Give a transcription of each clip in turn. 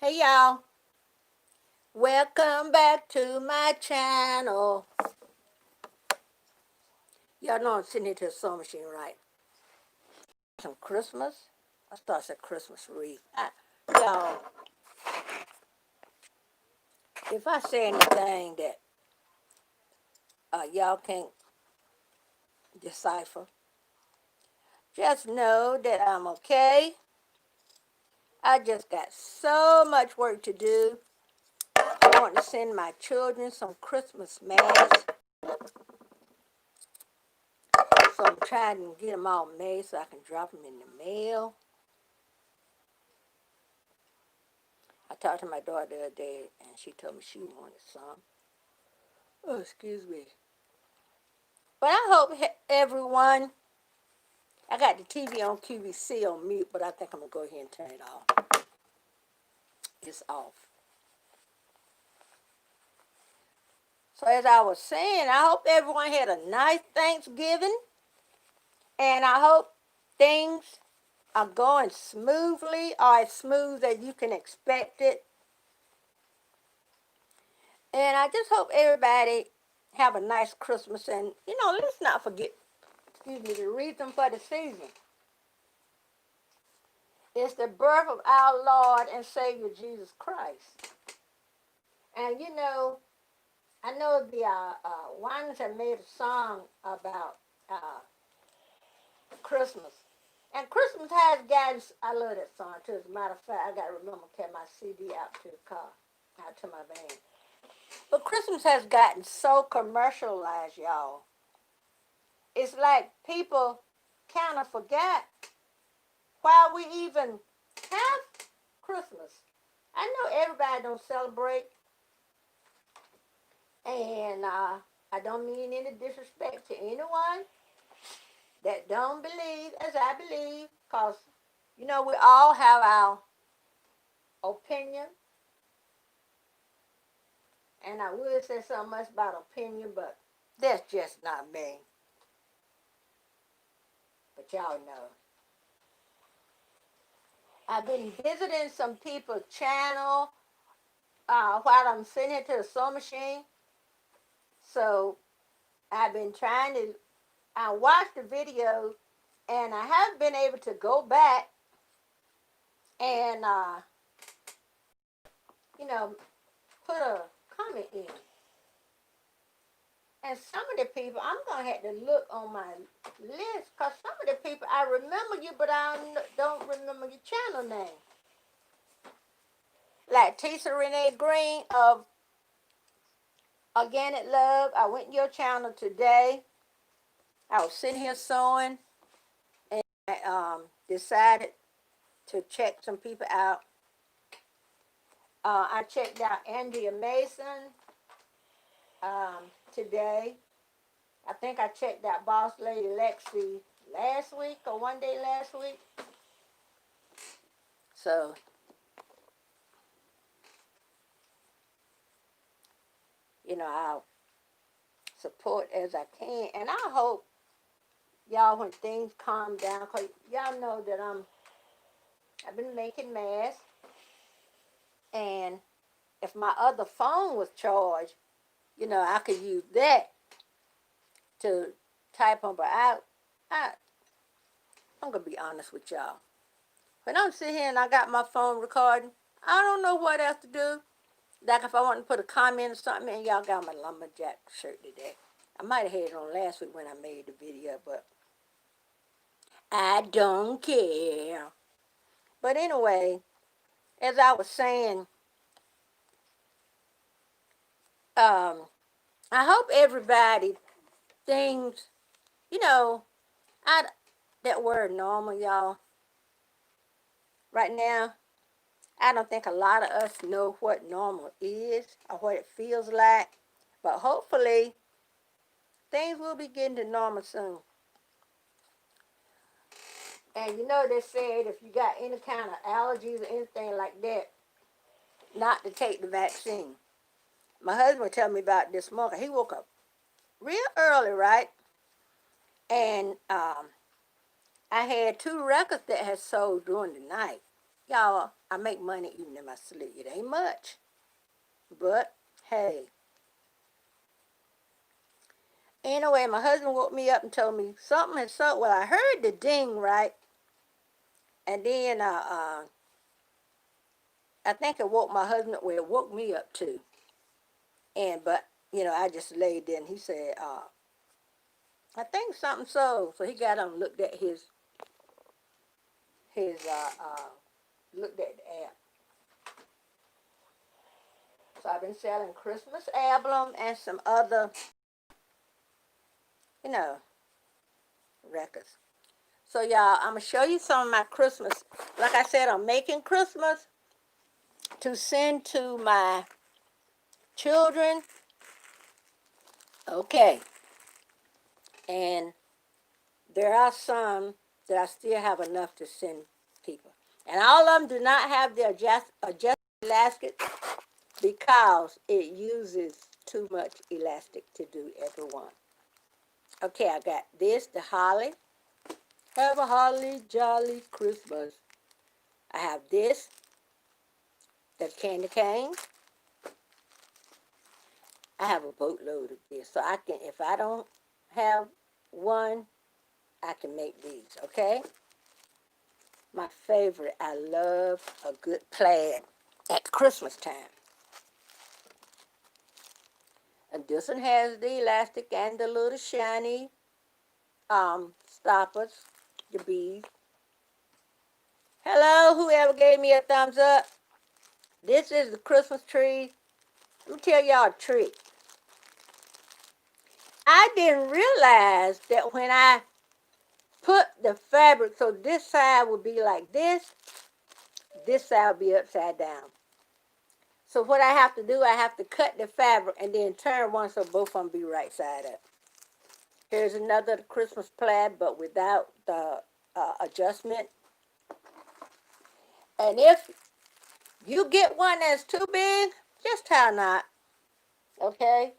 Hey y'all, welcome back to my channel. Y'all know I'm sitting here to the sewing machine, right? Some Christmas. I start a Christmas wreath. Y'all, if I say anything that y'all can't decipher, just know that I'm okay. I just got so much work to do. I want to send my children some Christmas masks, so I'm trying to get them all made so I can drop them in the mail. I talked to my daughter the other day, and she told me she wanted some. Oh, excuse me. But I hope everyone. I got the TV on QVC on mute, but I think I'm gonna go ahead and turn it off. It's off. So as I was saying, I hope everyone had a nice Thanksgiving, and I hope things are going smoothly, or as smooth as you can expect it. And I just hope everybody have a nice Christmas, and let's not forget, excuse me, the reason for the season. It's the birth of our Lord and Savior Jesus Christ. And I know the Winans have made a song about Christmas. And Christmas has gotten, I love that song too. As a matter of fact, I got to remember to carry my CD out to the car, out to my van. But Christmas has gotten so commercialized, y'all. It's like people kind of forget why we even have Christmas. I know everybody don't celebrate, and I don't mean any disrespect to anyone that don't believe as I believe, because, we all have our opinion, and I would say so much about opinion, but that's just not me. But y'all know. I've been visiting some people's channel while I'm sitting here to the sewing machine. So I've been trying to, I watched the video, and I haven't been able to go back and, you know, put a comment in. And some of the people, I'm going to have to look on my list, because some of the people, I remember you, but I don't remember your channel name. Like Tisa Renee Green of Organic Love, I went to your channel today. I was sitting here sewing, and I decided to check some people out. I checked out Andrea Mason today. I think I checked out Boss Lady Lexi last week or one day last week. So, I'll support as I can. And I hope y'all, when things calm down, because y'all know that I've been making masks. And if my other phone was charged, I could use that to type them. But I'm going to be honest with y'all. When I'm sitting here and I got my phone recording, I don't know what else to do. Like if I want to put a comment or something, and y'all got my lumberjack shirt today. I might have had it on last week when I made the video, but I don't care. But anyway, as I was saying, I hope everybody things, you know, I that word normal, y'all. Right now, I don't think a lot of us know what normal is or what it feels like, but hopefully things will be getting to normal soon. And they said if you got any kind of allergies or anything like that, not to take the vaccine. My husband told me about this morning. He woke up real early, right? And I had 2 records that had sold during the night. Y'all, I make money even in my sleep. It ain't much, but hey. Anyway, my husband woke me up and told me something had so. Well, I heard the ding, right, and then I think it woke my husband. Well, it woke me up too. But I just laid there, and he said, I think something so. So he got on and looked at his looked at the app. So I've been selling Christmas album and some other, you know, records. So y'all, I'm gonna show you some of my Christmas. Like I said, I'm making Christmas to send to my children. Okay. And there are some that I still have enough to send people. And all of them do not have the adjustable elastic because it uses too much elastic to do every one. Okay, I got this, the holly. Have a holly jolly Christmas. I have this, the candy cane. I have a boatload of this. So I can, if I don't have one, I can make these, okay? My favorite, I love a good plaid at Christmas time. And this one has the elastic and the little shiny stoppers, the beads. Hello, whoever gave me a thumbs up. This is the Christmas tree. Let me tell y'all a trick. I didn't realize that when I put the fabric, so this side would be like this side would be upside down. So what I have to do, I have to cut the fabric and then turn one so both of them be right side up. Here's another Christmas plaid, but without the adjustment. And if you get one that's too big, just tie a knot. Okay?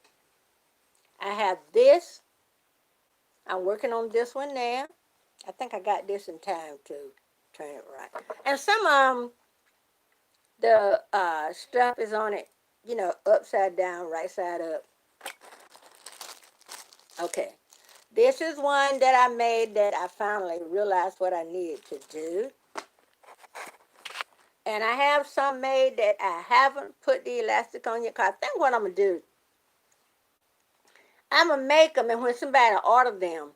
I have this. I'm working on this one now. I think I got this in time to turn it right. And some the stuff is on it, upside down, right side up. Okay. This is one that I made that I finally realized what I needed to do. And I have some made that I haven't put the elastic on yet. Because I think what I'm going to do, I'm going to make them, and when somebody order them,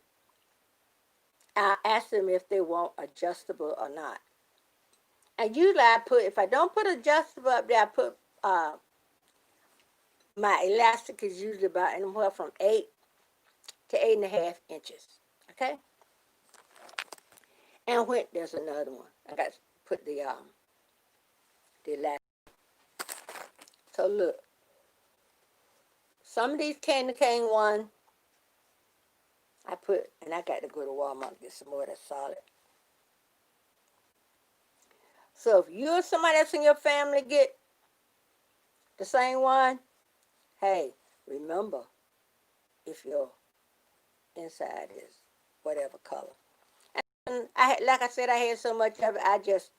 I'll ask them if they want adjustable or not. And usually if I don't put adjustable up there, I put, my elastic is usually about anywhere from 8 to 8.5 inches. Okay? And when, there's another one. I got to put the elastic. So look. Some of these candy cane ones, and I got to go to Walmart and get some more that's solid. So if you or somebody else in your family get the same one, hey, remember, if your inside is whatever color. And like I said, I had so much of it, I just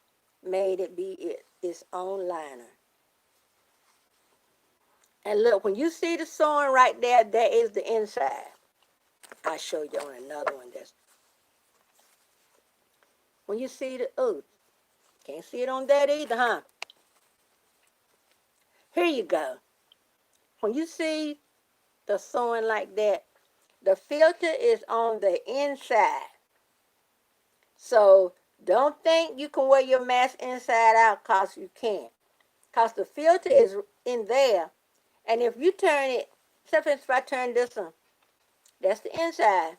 made it be its own liner. And look, when you see the sewing right there, that is the inside. I'll show you on another one. When you see can't see it on that either, huh? Here you go. When you see the sewing like that, the filter is on the inside. So don't think you can wear your mask inside out, because you can't. Because the filter is in there. And if you turn it, except if I turn this one, that's the inside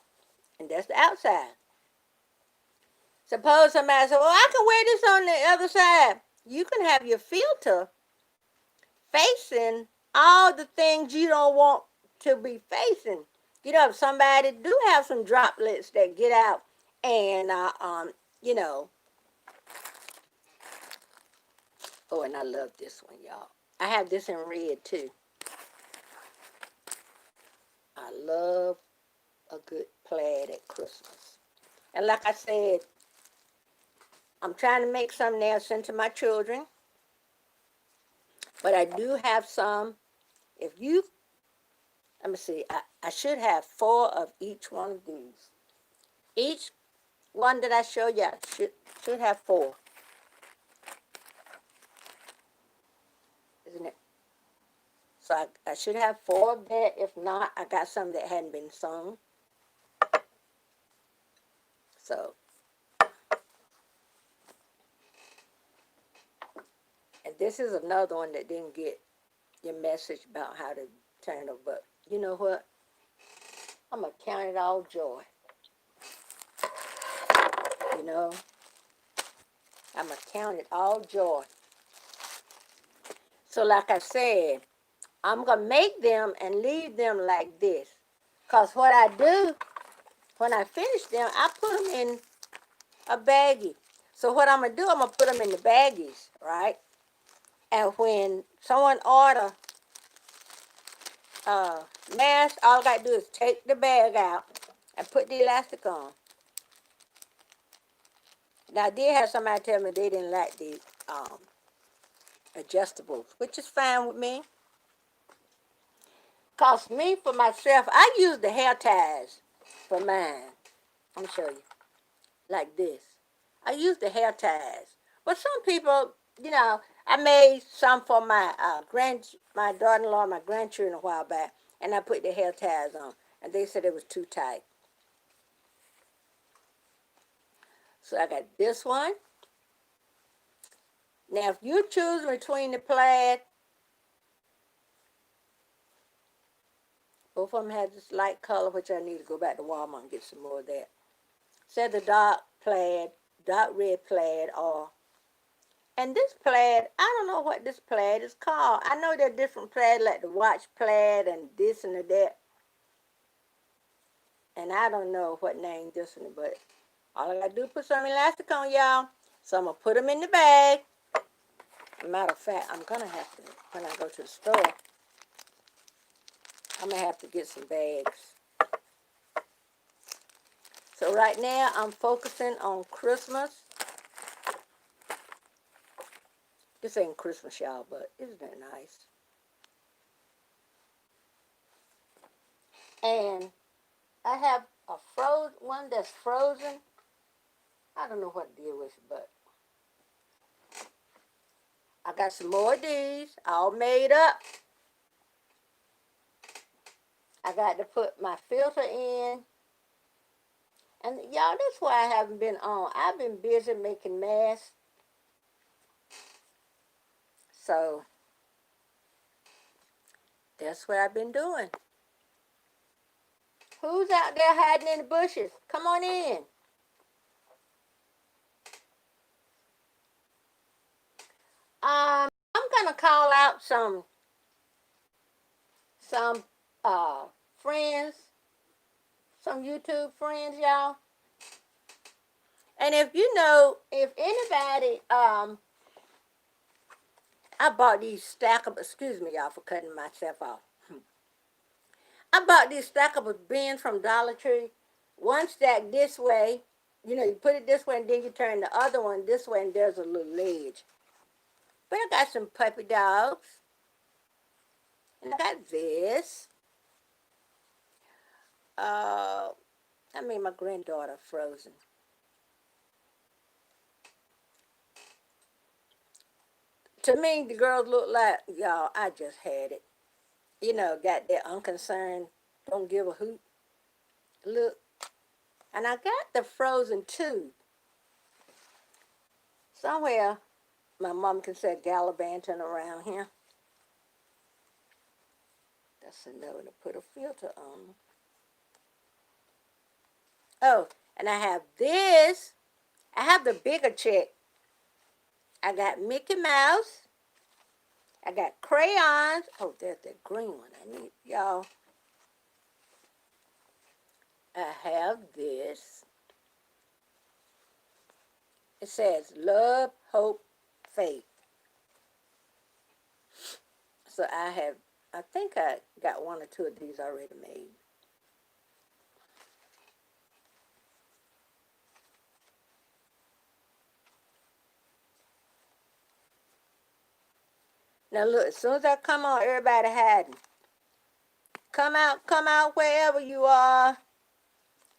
and that's the outside. Suppose somebody said, well, I can wear this on the other side. You can have your filter facing all the things you don't want to be facing. If somebody do have some droplets that get out and, oh, and I love this one, y'all. I have this in red, too. I love a good plaid at Christmas. And like I said, I'm trying to make some now send to my children. But I do have some. If you, let me see, I should have 4 of each one of these. Each one that I show you, I should have 4. Isn't it? So I should have 4 of that. If not, I got some that hadn't been sewn. So, and this is another one that didn't get your message about how to turn over. But you know what? I'm going to count it all joy. You know, I'm going to count it all joy. So like I said, I'm going to make them and leave them like this. Because what I do, when I finish them, I put them in a baggie. So what I'm going to do, I'm going to put them in the baggies, right? And when someone order mask, all I got to do is take the bag out and put the elastic on. Now, I did have somebody tell me they didn't like the adjustables, which is fine with me. Because me, for myself, I use the hair ties for mine. I'm going to show you. Like this. I use the hair ties. But some people, you know, I made some for my my daughter-in-law, my grandchildren a while back, and I put the hair ties on, and they said it was too tight. So I got this one. Now, if you choose between the plaid, both of them have this light color, which I need to go back to Walmart and get some more of that. Said the dark plaid, dark red plaid, or and this plaid, I don't know what this plaid is called. I know there are different plaids, like the watch plaid and this and that. And I don't know what name this one, but all I got to do is put some elastic on, y'all. So I'm going to put them in the bag. Matter of fact, I'm going to have to, when I go to the store, I'm going to have to get some bags. So right now, I'm focusing on Christmas. This ain't Christmas, y'all, but isn't that nice? And I have a one that's frozen. I don't know what to deal with it, but I got some more of these all made up. I got to put my filter in. And y'all, that's why I haven't been on. I've been busy making masks. So that's what I've been doing. Who's out there hiding in the bushes? Come on in. I'm gonna call out some friends, some YouTube friends, y'all. And if anybody, I bought these stackable, excuse me, y'all, for cutting myself off. I bought these stackable bins from Dollar Tree. One stack this way, you put it this way and then you turn the other one this way and there's a little ledge. But I got some puppy dogs. And I got this. My granddaughter, Frozen. To me, the girls look like, y'all, I just had it. Got that unconcerned, don't give a hoot look. And I got the Frozen too. Somewhere, my mom can say gallivanting around here. That's enough to put a filter on. Oh, and I have this. I have the bigger check. I got Mickey Mouse. I got crayons. Oh, there's that green one I need. Y'all, I have this. It says love, hope, faith. So I think I got 1 or 2 of these already made. Now look, as soon as I come on, everybody hiding. Come out wherever you are.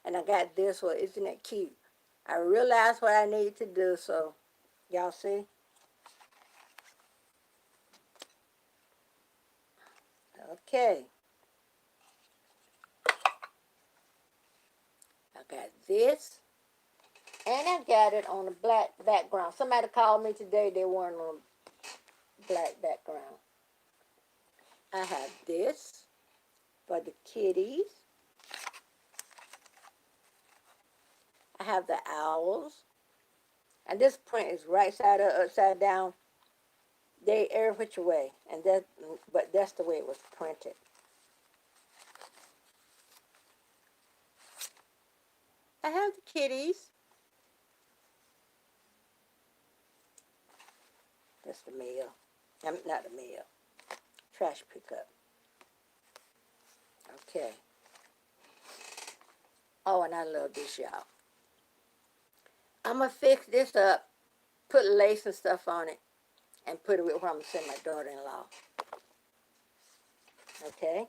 And I got this one. Isn't it cute? I realized what I need to do, so y'all see? Okay. I got this. And I got it on a black background. Somebody called me today. They weren't on a black background. I have this for the kitties. I have the owls. And this print is right side up, upside down. They every which way. But that's the way it was printed. I have the kitties. That's the mail. Not the mail. Trash pickup. Okay. Oh, and I love this, y'all. I'm going to fix this up, put lace and stuff on it, and put it where I'm going to send my daughter-in-law. Okay?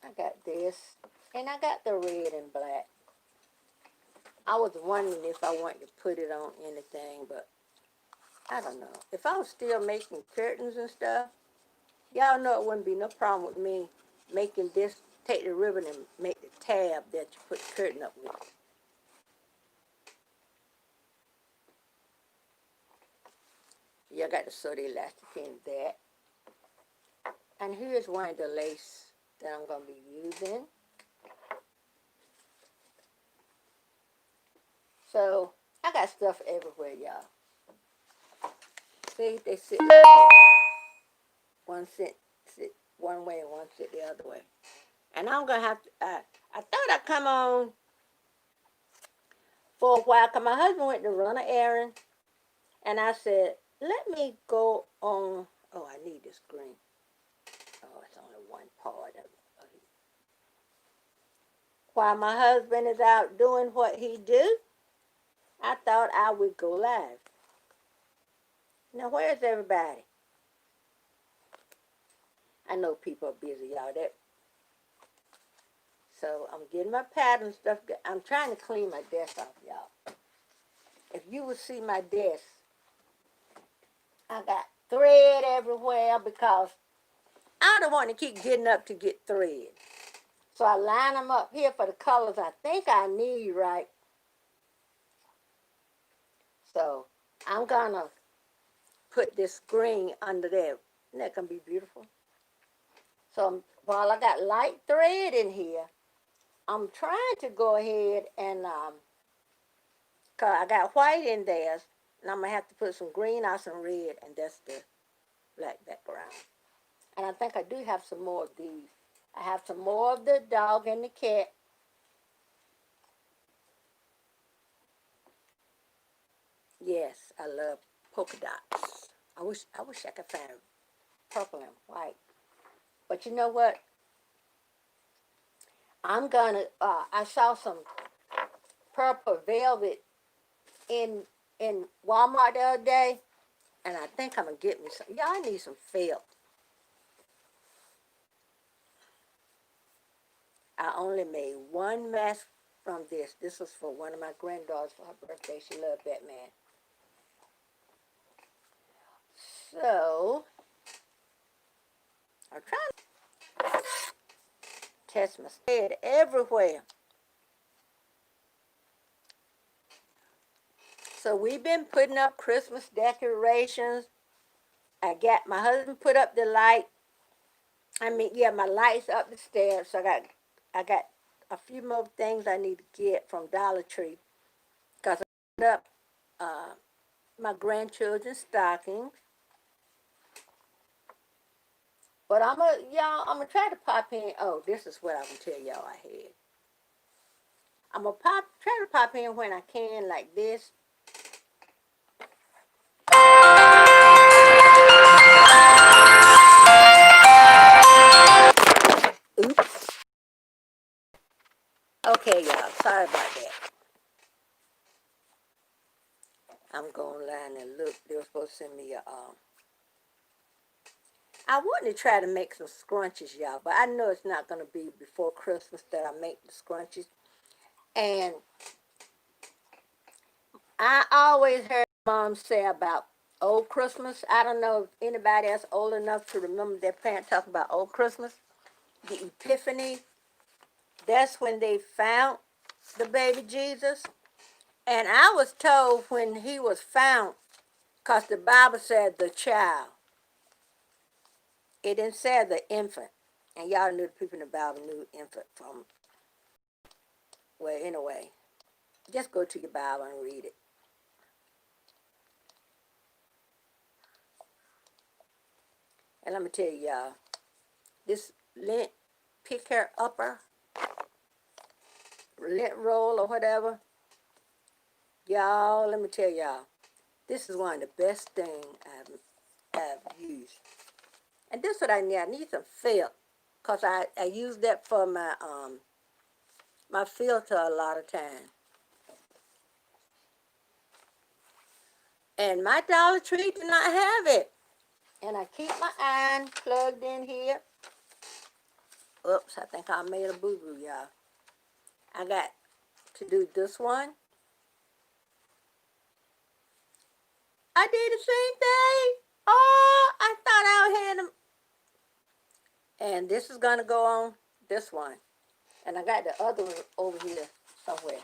I got this. And I got the red and black. I was wondering if I wanted to put it on anything, but I don't know. If I was still making curtains and stuff, y'all know it wouldn't be no problem with me making this, take the ribbon and make the tab that you put the curtain up with. Yeah, I got the sew the elastic in that. And here's one of the lace that I'm going to be using. So, I got stuff everywhere, y'all. See, they sit like that. One sit one way and one sit the other way. And I'm going to have to, I thought I'd come on for a while, because my husband went to run an errand. And I said, let me go on, oh, I need this green. Oh, it's only one part of it. While my husband is out doing what he do, I thought I would go live. Now, where's everybody? I know people are busy, y'all. So I'm getting my pattern stuff. I'm trying to clean my desk off, y'all. If you would see my desk, I got thread everywhere because I don't want to keep getting up to get thread. So I line them up here for the colors I think I need, right? So I'm going to put this green under there. Isn't that going to be beautiful? So while I got light thread in here, I'm trying to go ahead and, cause I got white in there, and I'm going to have to put some green or some red, and that's the black background. And I think I do have some more of these. I have some more of the dog and the cat. Yes, I love polka dots. I wish I could find purple and white. But you know what? I'm gonna. I saw some purple velvet in Walmart the other day, and I think I'm gonna get me some. Yeah, I need some felt. I only made one mask from this. This was for one of my granddaughters for her birthday. She loved Batman. So I'm trying to test my head everywhere. So we've been putting up Christmas decorations. I got my husband put up the light. My light's up the stairs. So I got a few more things I need to get from Dollar Tree because I put up my grandchildren's stockings. But I'm gonna try to pop in. Oh, this is what I'm gonna tell y'all I had. I'm gonna try to pop in when I can, like this. Oops. Okay, y'all. Sorry about that. I'm going online and look. They were supposed to send me a I want to try to make some scrunchies, y'all, but I know it's not going to be before Christmas that I make the scrunchies. And I always heard mom say about old Christmas. I don't know if anybody else old enough to remember their parents talking about old Christmas, the Epiphany. That's when they found the baby Jesus. And I was told when he was found, because the Bible said the child. It didn't say the infant. And y'all knew the people in the Bible knew infant from, well, anyway. Just go to your Bible and read it. And let me tell you, y'all, this lint pick hair upper, lint roll or whatever, y'all, let me tell y'all, this is one of the best things I've used. And this is what I need. I need some felt, because I use that for my filter a lot of times. And my Dollar Tree do not have it. And I keep my iron plugged in here. Oops, I think I made a boo-boo, y'all. I got to do this one. I did the same thing. Oh, I thought I had them. And this is going to go on this one. And I got the other one over here somewhere.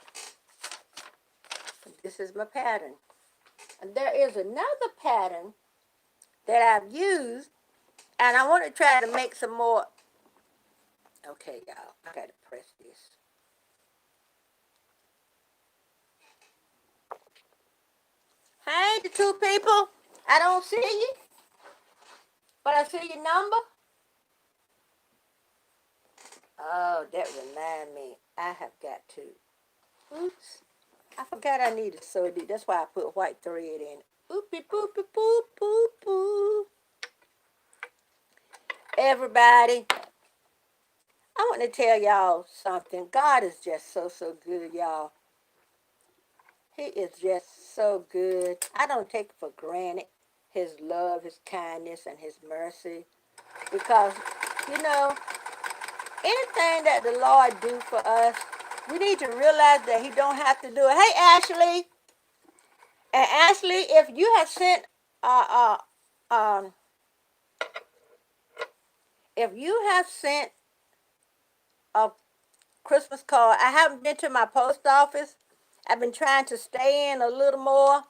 This is my pattern. And there is another pattern that I've used. And I want to try to make some more. Okay, y'all. I got to press this. Hey, the two people. I don't see you. But I see your number. Oh, that remind me. I have got to. Oops. I forgot I needed soda. That's why I put white thread in. Oopie boopie boop boop boop. Everybody, I want to tell y'all something. God is just so good, y'all. He is just so good. I don't take for granted his love, his kindness, and his mercy. Because, you know, anything that the Lord do for us, we need to realize that he don't have to do it. Hey, Ashley. And Ashley, if you have sent um if you have sent a Christmas card, I haven't been to my post office. I've been trying to stay in a little more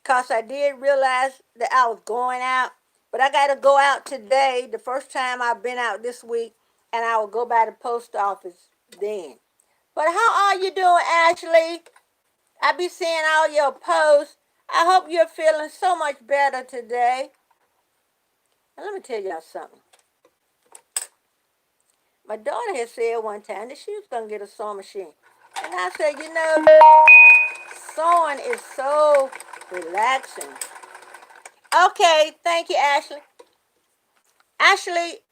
because I did realize that I was going out. But I got to go out today, the first time I've been out this week, and I will go by the post office then. But how are you doing, Ashley? I be seeing all your posts. I hope you're feeling so much better today. And let me tell y'all something. My daughter had said one time that she was going to get a sewing machine. And I said, you know, sewing is so relaxing. Okay, thank you, Ashley. Ashley,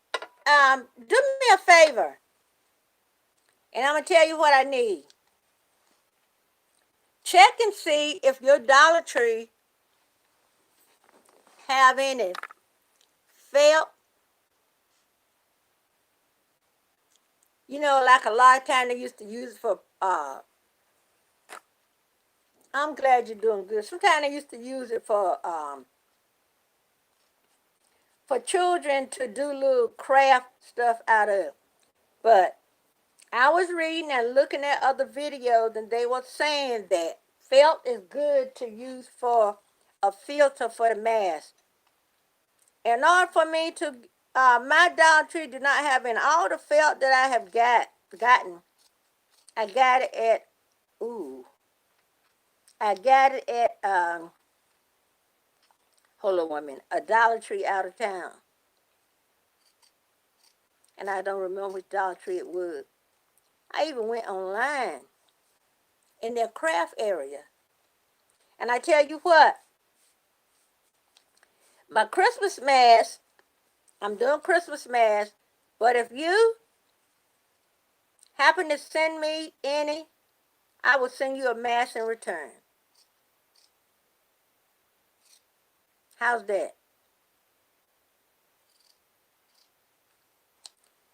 do me a favor. And I'm going to tell you what I need. Check and see if your Dollar Tree have any felt. You know, like a lot of times they used to use it for, I'm glad you're doing good. Sometimes they used to use it for children to do little craft stuff out of. But I was reading and looking at other videos, and they were saying that felt is good to use for a filter for the mask. In order for me to, my Dollar Tree do not have in all the felt that I have gotten. I got it at, I got it at, hold on 1 minute, a Dollar Tree out of town. And I don't remember which Dollar Tree it was. I even went online in their craft area. And I tell you what, my Christmas mask, I'm doing Christmas mask, but if you happen to send me any, I will send you a mask in return. How's that?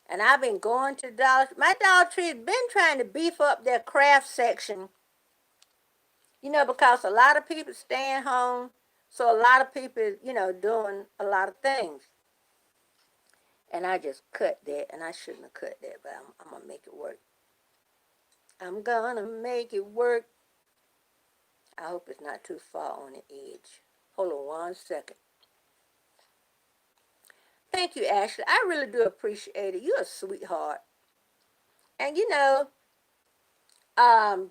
And I've been going to Dollar Tree. My Dollar Tree has been trying to beef up their craft section, because a lot of people staying home. So a lot of people, doing a lot of things. And I just cut that, and I shouldn't have cut that, but I'm going to make it work. I'm going to make it work. I hope it's not too far on the edge. Hold on 1 second. Thank you, Ashley. I really do appreciate it. You're a sweetheart. And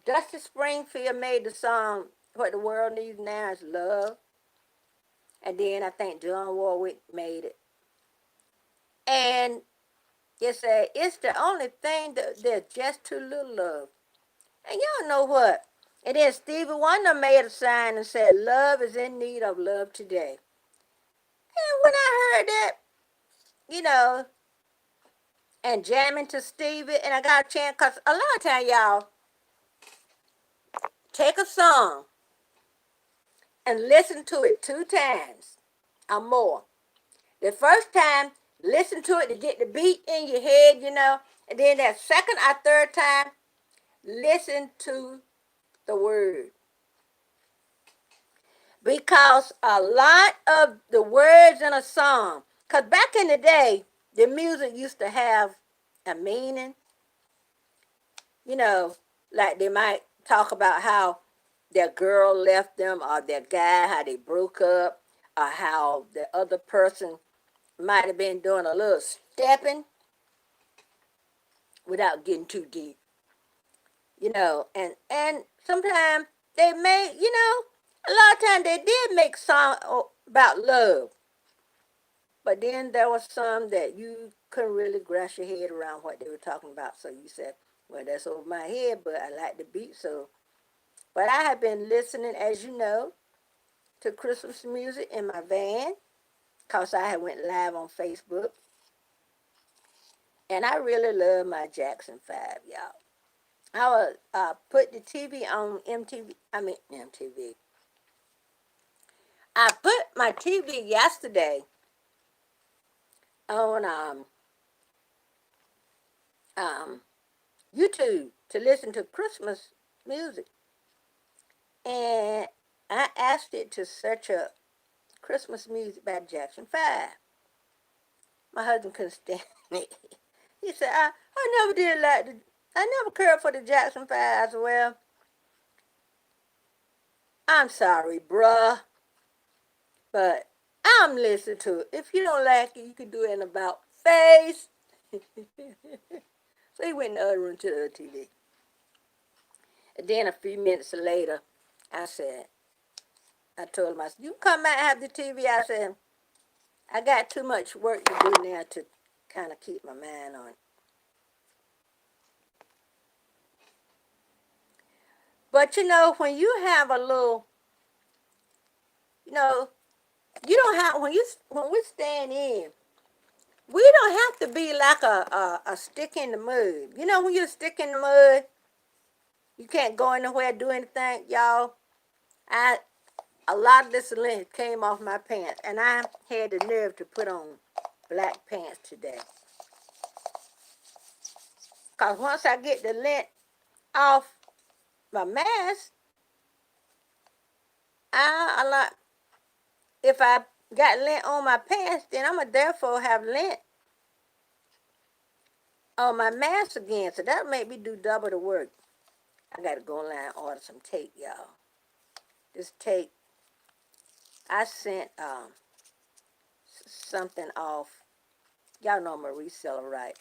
Dusty Springfield made the song "What the World Needs Now Is Love," and then I think John Warwick made it. And it's the only thing that there's just too little love. And y'all know what? And then Stevie Wonder made a sign and said, "Love is in need of love today." And when I heard that, you know, and jamming to Stevie, and I got a chance, because a lot of time, y'all, take a song and listen to it 2 times or more. The first time, listen to it to get the beat in your head, and then that second or third time, listen to the word. Because a lot of the words in a song, because back in the day, the music used to have a meaning. Like they might talk about how their girl left them, or their guy, how they broke up, or how the other person might have been doing a little stepping without getting too deep. And sometimes they made, a lot of times they did make songs about love. But then there was some that you couldn't really grasp your head around what they were talking about. So you said, well, that's over my head, but I like the beat. But I have been listening, as you know, to Christmas music in my van, because I had went live on Facebook. And I really love my Jackson 5, y'all. I would put the TV on MTV. I put my TV yesterday on YouTube to listen to Christmas music. And I asked it to search up Christmas music by Jackson 5. My husband couldn't stand it. He said, I never did I never cared for the Jackson 5. I said, well, I'm sorry, bruh, but I'm listening to it. If you don't like it, you can do it in about face. So he went in the other room to the other TV. And then a few minutes later, I told him, you come back and have the TV. I said, I got too much work to do now to kind of keep my mind on it. But when you have a little, you don't have, when we stand in, we don't have to be like a stick in the mud. When you're a stick in the mud, you can't go anywhere, do anything, y'all. A lot of this lint came off my pants, and I had the nerve to put on black pants today. Because once I get the lint off my mask, if I got lint on my pants, then I'm going to therefore have lint on my mask again. So that'll make me do double the work. I got to go online and order some tape, y'all. This tape, I sent something off. Y'all know I'm a reseller, right?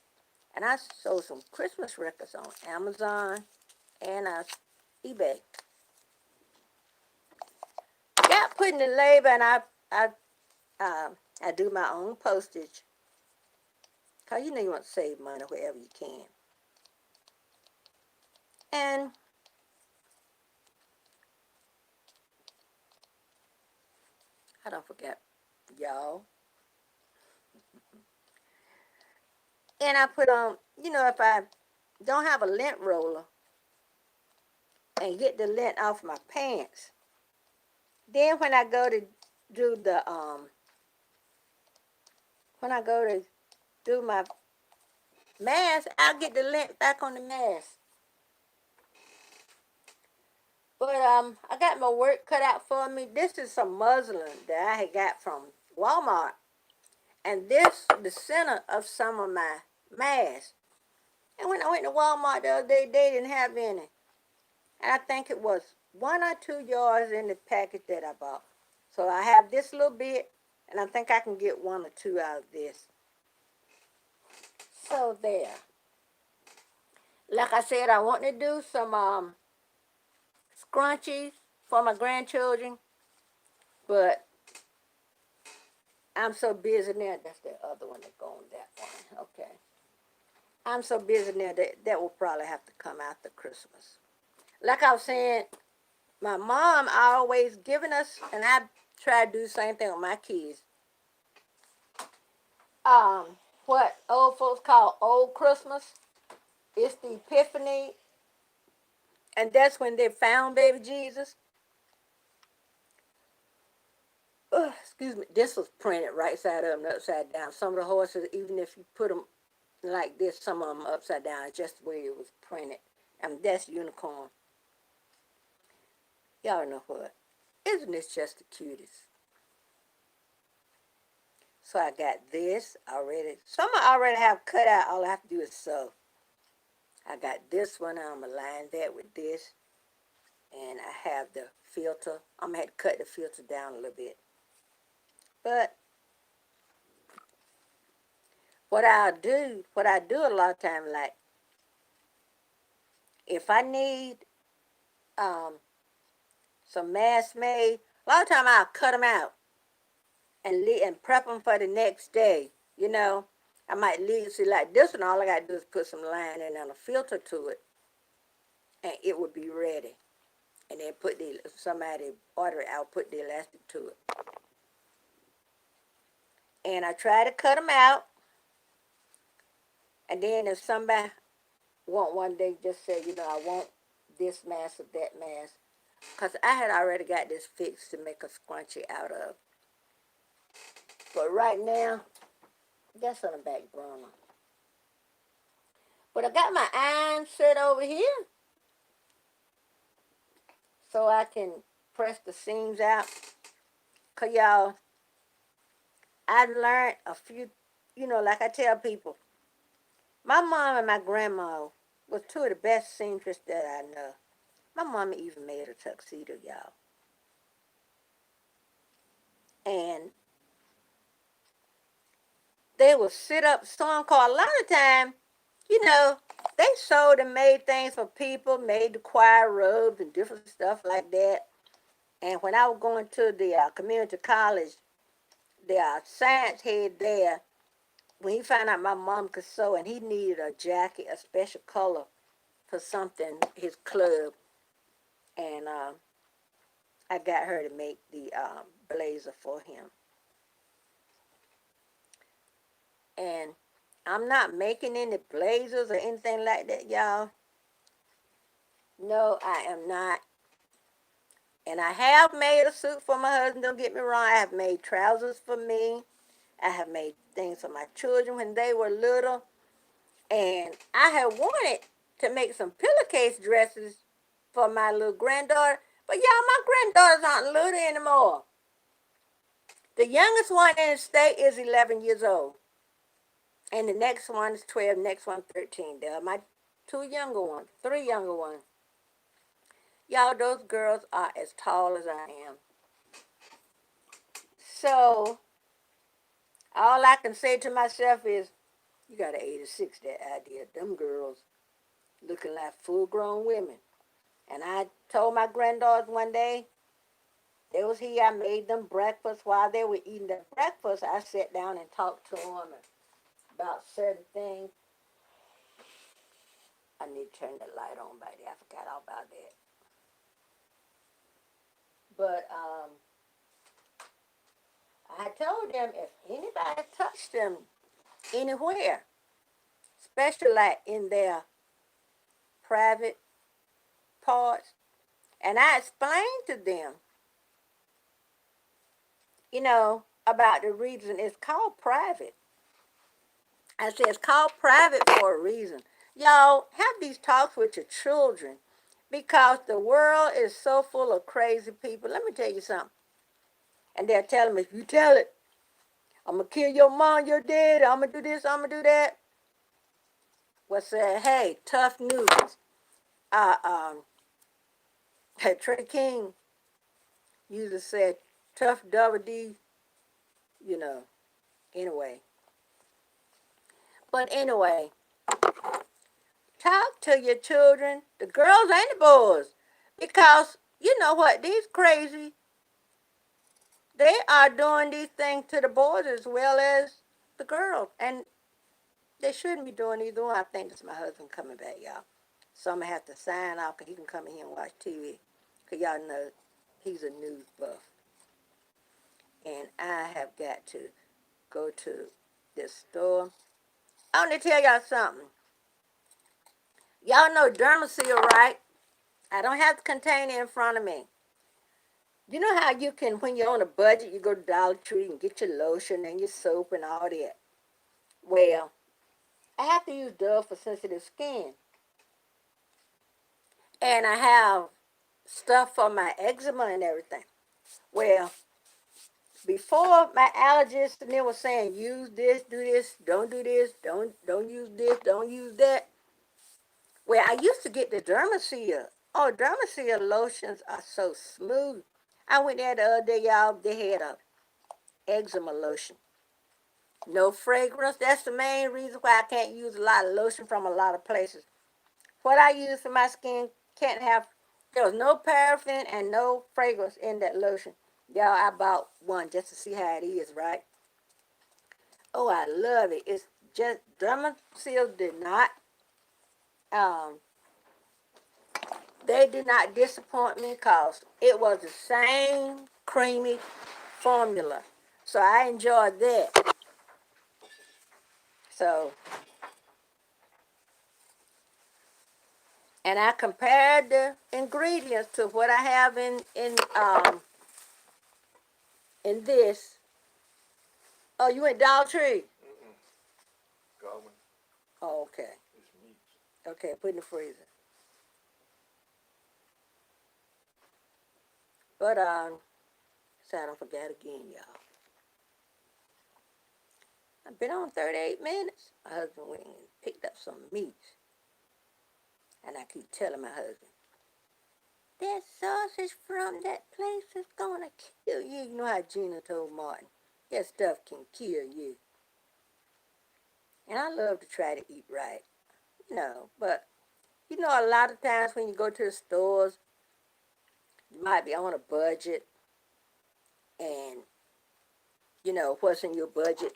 And I sold some Christmas records on Amazon and eBay. Got put in the label, and I do my own postage. Because you want to save money wherever you can. And I don't forget, y'all. And I put on, if I don't have a lint roller and get the lint off my pants, then when I go to do the when I go to do my mask, I'll get the lint back on the mask. But I got my work cut out for me. This is some muslin that I had got from Walmart. And this the center of some of my masks. And when I went to Walmart the other day, they didn't have any. And I think it was 1 or 2 yards in the package that I bought. So I have this little bit, and I think I can get 1 or 2 out of this. So there. Like I said, I want to do some scrunchies for my grandchildren, but I'm so busy now. That's the other one that go on that one. Okay. I'm so busy now that will probably have to come after Christmas. Like I was saying, my mom always giving us, and I try to do the same thing with my kids. What old folks call Old Christmas. It's the Epiphany, and that's when they found baby Jesus. Excuse me. This was printed right side up and upside down. Some of the horses, even if you put them like this, some of them upside down. It's just the way it was printed. And that's unicorn. Y'all know what? Isn't this just the cutest? So I got this already. Some I already have cut out. All I have to do is sew. I got this one. I'm going to line that with this. And I have the filter. I'm going to have to cut the filter down a little bit. But what I do a lot of times, like, if I need some masks made, a lot of times I'll cut them out and prep them for the next day. You know, I might leave, see, like this one, all I got to do is put some lining and a filter to it, and it would be ready. And then somebody order it, I'll put the elastic to it. And I try to cut them out. And then if somebody want one, they just say, I want this mask or that mask. Because I had already got this fixed to make a scrunchie out of. But right now, that's on the back burner. But I got my iron set over here so I can press the seams out. Because, y'all, I learned a few, like I tell people, my mom and my grandma was two of the best seamstresses that I know. My mama even made a tuxedo, y'all. And they would sit up sewing, cause a lot of time, they sewed and made things for people, made the choir robes and different stuff like that. And when I was going to the community college, the science head there, when he found out my mom could sew and he needed a jacket, a special color for something, his club, and I got her to make the blazer for him. And I'm not making any blazers or anything like that, y'all. No, I am not. And I have made a suit for my husband, don't get me wrong. I have made trousers for me. I have made things for my children when they were little. And I have wanted to make some pillowcase dresses for my little granddaughter. But y'all, my granddaughters aren't little anymore. The youngest one in the state is 11 years old. And the next one is 12, next one 13. They're my three younger ones. Y'all, those girls are as tall as I am. So, all I can say to myself is, you got to 86 that idea. Them girls looking like full-grown women. And I told my granddaughters one day, they was here, I made them breakfast. While they were eating their breakfast, I sat down and talked to them about certain things. I need to turn the light on by there. I forgot all about that. But I told them if anybody touched them anywhere, especially like in their private parts, and I explained to them about the reason it's called private. I said it's called private for a reason. Y'all have these talks with your children because the world is so full of crazy people. Let me tell you something. And they're telling me, if you tell it, I'm going to kill your mom, your dad, I'm going to do this, I'm going to do that. Well, said, hey, tough news. Uh, um, Trey King used to say, tough double D, you know, anyway. But anyway, talk to your children, the girls and the boys, because you know what, these crazy, they are doing these things to the boys as well as the girls, and they shouldn't be doing either one. I think this is my husband coming back, y'all. So I'm gonna have to sign off because he can come in here and watch TV, because y'all know he's a news buff, and I have got to go to this store. I want to tell y'all something. Y'all know Dermasil, right? I don't have the container in front of me. You know how you can, when you're on a budget, you go to Dollar Tree and get your lotion and your soap and all that. Well, I have to use Dove for sensitive skin. And I have stuff for my eczema and everything. Well, before my allergist and they were saying, use this, do this, don't do this, don't use this, don't use that. Well, I used to get the Dermasil. Oh, Dermasil lotions are so smooth. I went there the other day, y'all. They had a eczema lotion. No fragrance. That's the main reason why I can't use a lot of lotion from a lot of places. What I use for my skin can't have, there was no paraffin and no fragrance in that lotion. Y'all, I bought one just to see how it is, right? Oh, I love it. It's just, Dermasil did not, um, they did not disappoint me because it was the same creamy formula. So I enjoyed that. So, and I compared the ingredients to what I have in this. Oh, you went Dollar Tree? Garmin. Oh, okay. It's meat. Okay, put in the freezer. But so I don't forget again, y'all. I've been on 38 minutes. My husband went and picked up some meat. And I keep telling my husband, that sausage from that place is gonna kill you. You know how Gina told Martin, that stuff can kill you. And I love to try to eat right, but a lot of times when you go to the stores, you might be on a budget, and what's in your budget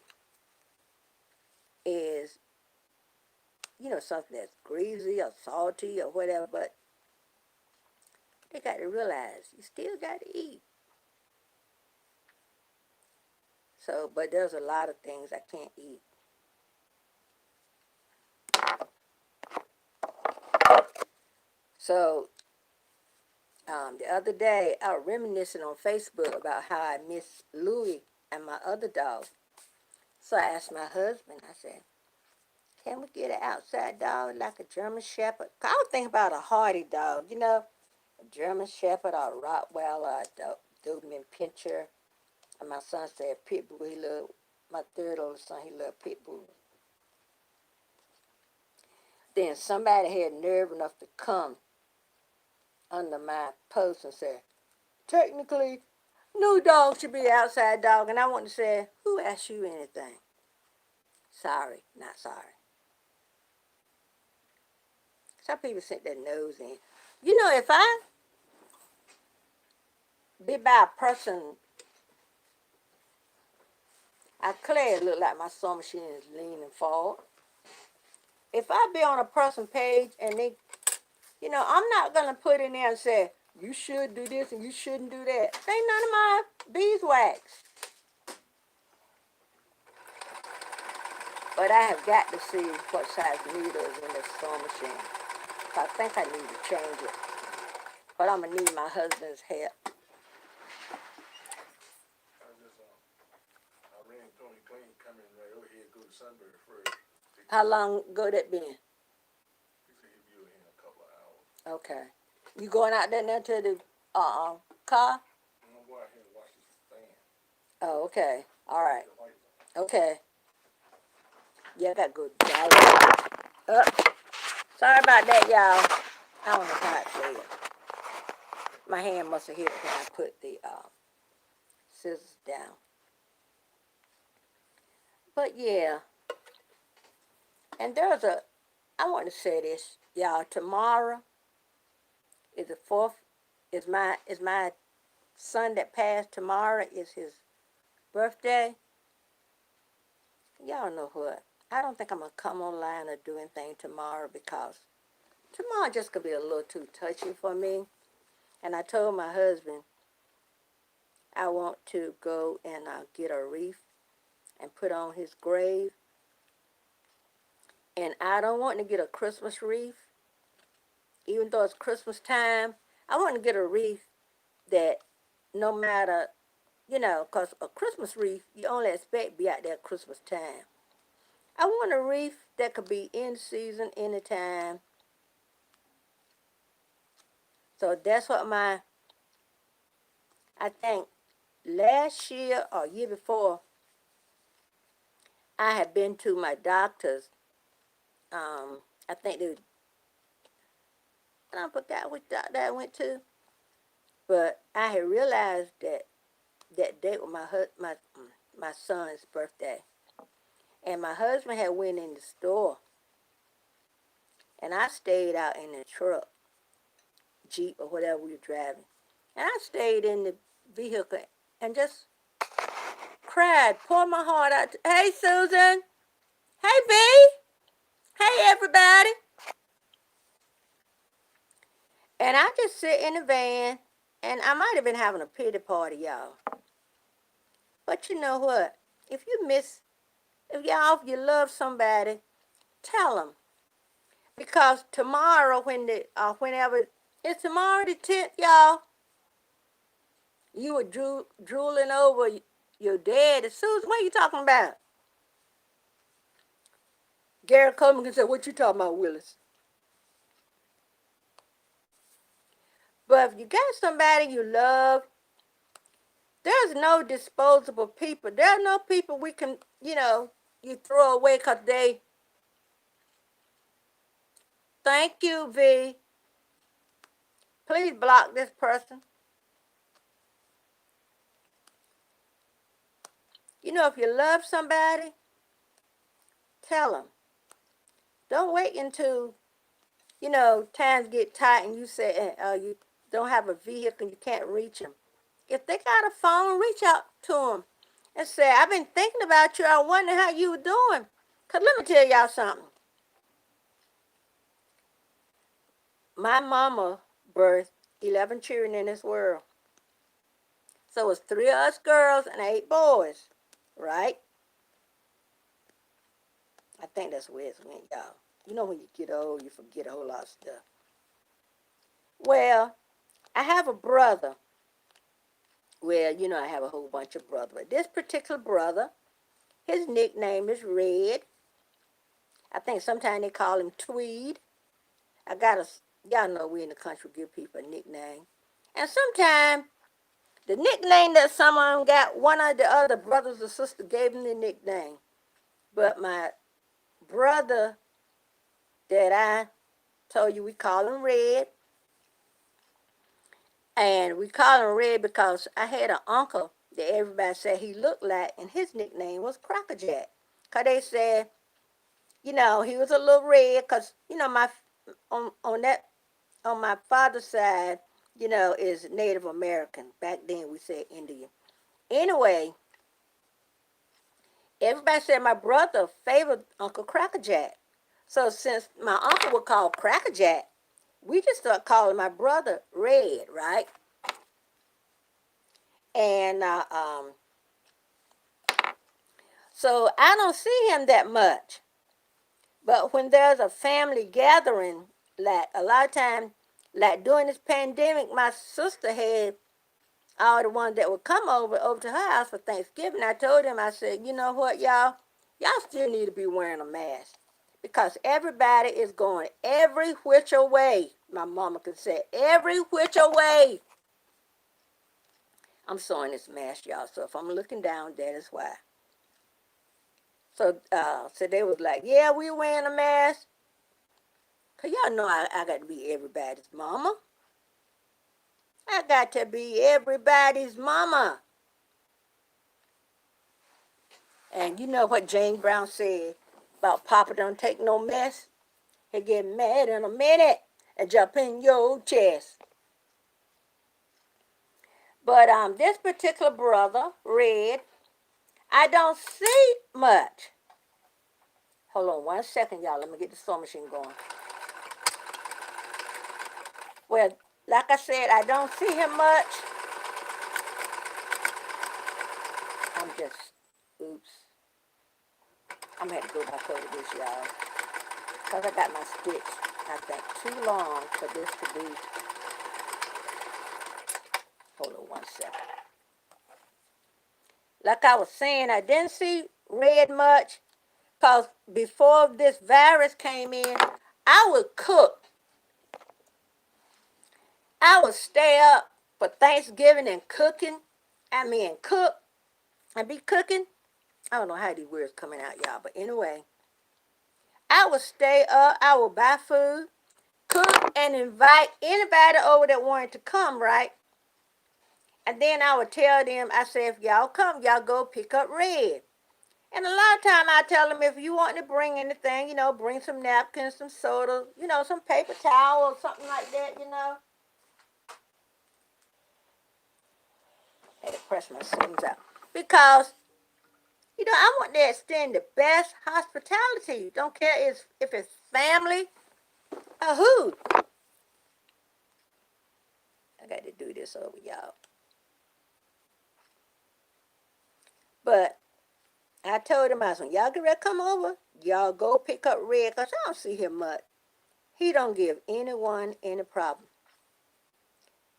is, something that's greasy or salty or whatever, but they got to realize you still got to eat. So, but there's a lot of things I can't eat. So, the other day, I was reminiscing on Facebook about how I miss Louie and my other dog. So I asked my husband, I said, can we get an outside dog like a German Shepherd? I was thinking about a hardy dog, a German Shepherd or a Rottweiler, a Doberman Pinscher. And my son said pit bull. My third oldest son, he loved pit bulls. Then somebody had nerve enough to come under my post and say, technically, no dog should be an outside dog. And I want to say, who asked you anything? Sorry, not sorry. Some people stick their nose in. If I be by a person, I clearly look like my sewing machine is leaning forward. If I be on a person page and they, I'm not going to put in there and say, you should do this and you shouldn't do that. Ain't none of my beeswax. But I have got to see what size needle is in this sewing machine. So I think I need to change it. But I'm going to need my husband's help. I just December 1st. How long ago that been? He said he'd be here in a couple of hours. Okay. You going out there now to the car? I'm gonna go out here and watch this fan. Oh, okay. All right. The lights on. Okay. Yeah, I got good. Sorry about that, y'all. I don't know how it fell. My hand must have hit it when I put the scissors down. But yeah, and I want to say this, y'all. Tomorrow is the 4th. Is my son that passed. Tomorrow is his birthday. Y'all know what? I don't think I'm gonna come online or do anything tomorrow because tomorrow just gonna be a little too touchy for me. And I told my husband I want to go and get a wreath and put on his grave. And I don't want to get a Christmas wreath, even though it's Christmas time. I want to get a wreath that no matter, because a Christmas wreath, you only expect to be out there at Christmas time. I want a wreath that could be in season, anytime. So that's what I think last year or year before, I had been to my doctor's. I think I forgot which doctor I went to, but I had realized that date was my son's birthday, and my husband had went in the store, and I stayed out in the truck, Jeep or whatever we were driving, and I stayed in the vehicle and just cried, poured my heart out. Hey, Susan. Hey, B. Hey, everybody. And I just sit in the van, and I might have been having a pity party, y'all. But you know what? If you love somebody, tell them. Because tomorrow, whenever, it's tomorrow the 10th, y'all, you were drooling over your dad. Susan, what are you talking about? Gary Coleman said, what you talking about, Willis? But if you got somebody you love, there's no disposable people. There are no people we can, you throw away because they, thank you, V. Please block this person. If you love somebody, tell them. Don't wait until, times get tight and you say you don't have a vehicle and you can't reach them. If they got a phone, reach out to them and say, I've been thinking about you. I wonder how you were doing. Because let me tell y'all something. My mama birthed 11 children in this world. So it's 3 of us girls and 8 boys, right? I think that's where it went, y'all. When you get old, you forget a whole lot of stuff. Well, I have a brother. Well, I have a whole bunch of brothers. But this particular brother, his nickname is Red. I think sometimes they call him Tweed. Y'all know we in the country give people a nickname. And sometimes the nickname that some of them got, one of the other brothers or sisters gave him the nickname. But my brother that I told you, we call him Red. And we call him Red because I had an uncle that everybody said he looked like, and his nickname was Crackerjack. Because they said, he was a little red because, on my father's side, is Native American. Back then we said Indian. Anyway, everybody said my brother favored Uncle Crackerjack. So since my uncle was called Crackerjack, we just started calling my brother Red, right? And so I don't see him that much. But when there's a family gathering, like a lot of times, like during this pandemic, my sister had all the ones that would come over to her house for Thanksgiving. I told them, I said, you know what, y'all? Y'all still need to be wearing a mask because everybody is going every which way. My mama could say every which way. I'm sewing this mask, y'all. So if I'm looking down, that is why. So they was like, yeah, we wearing a mask. Cause y'all know I got to be everybody's mama. I got to be everybody's mama. And you know what James Brown said about Papa don't take no mess? He get mad in a minute and jump in your chest. But this particular brother, Red, I don't see much. Hold on 1 second, y'all. Let me get the sewing machine going. Well, like I said, I don't see him much. I'm just, oops. I'm going to have to go back over this, y'all. Because I got my stitch, I think, too long for this to be. Hold on 1 second. Like I was saying, I didn't see Red much. Because before this virus came in, I would cook. I would stay up for Thanksgiving and cooking. Cook and be cooking. I don't know how these words coming out, y'all. But anyway, I would stay up. I would buy food, cook, and invite anybody over that wanted to come, right? And then I would tell them, I said, if y'all come, y'all go pick up Red. And a lot of time I tell them, if you want to bring anything, bring some napkins, some soda, some paper towel or something like that, I had to press my seams out. Because, I want to extend the best hospitality. Don't care if it's family or who. I got to do this over, y'all. But I told him, I said, y'all get ready to come over. Y'all go pick up Red, because I don't see him much. He don't give anyone any problem.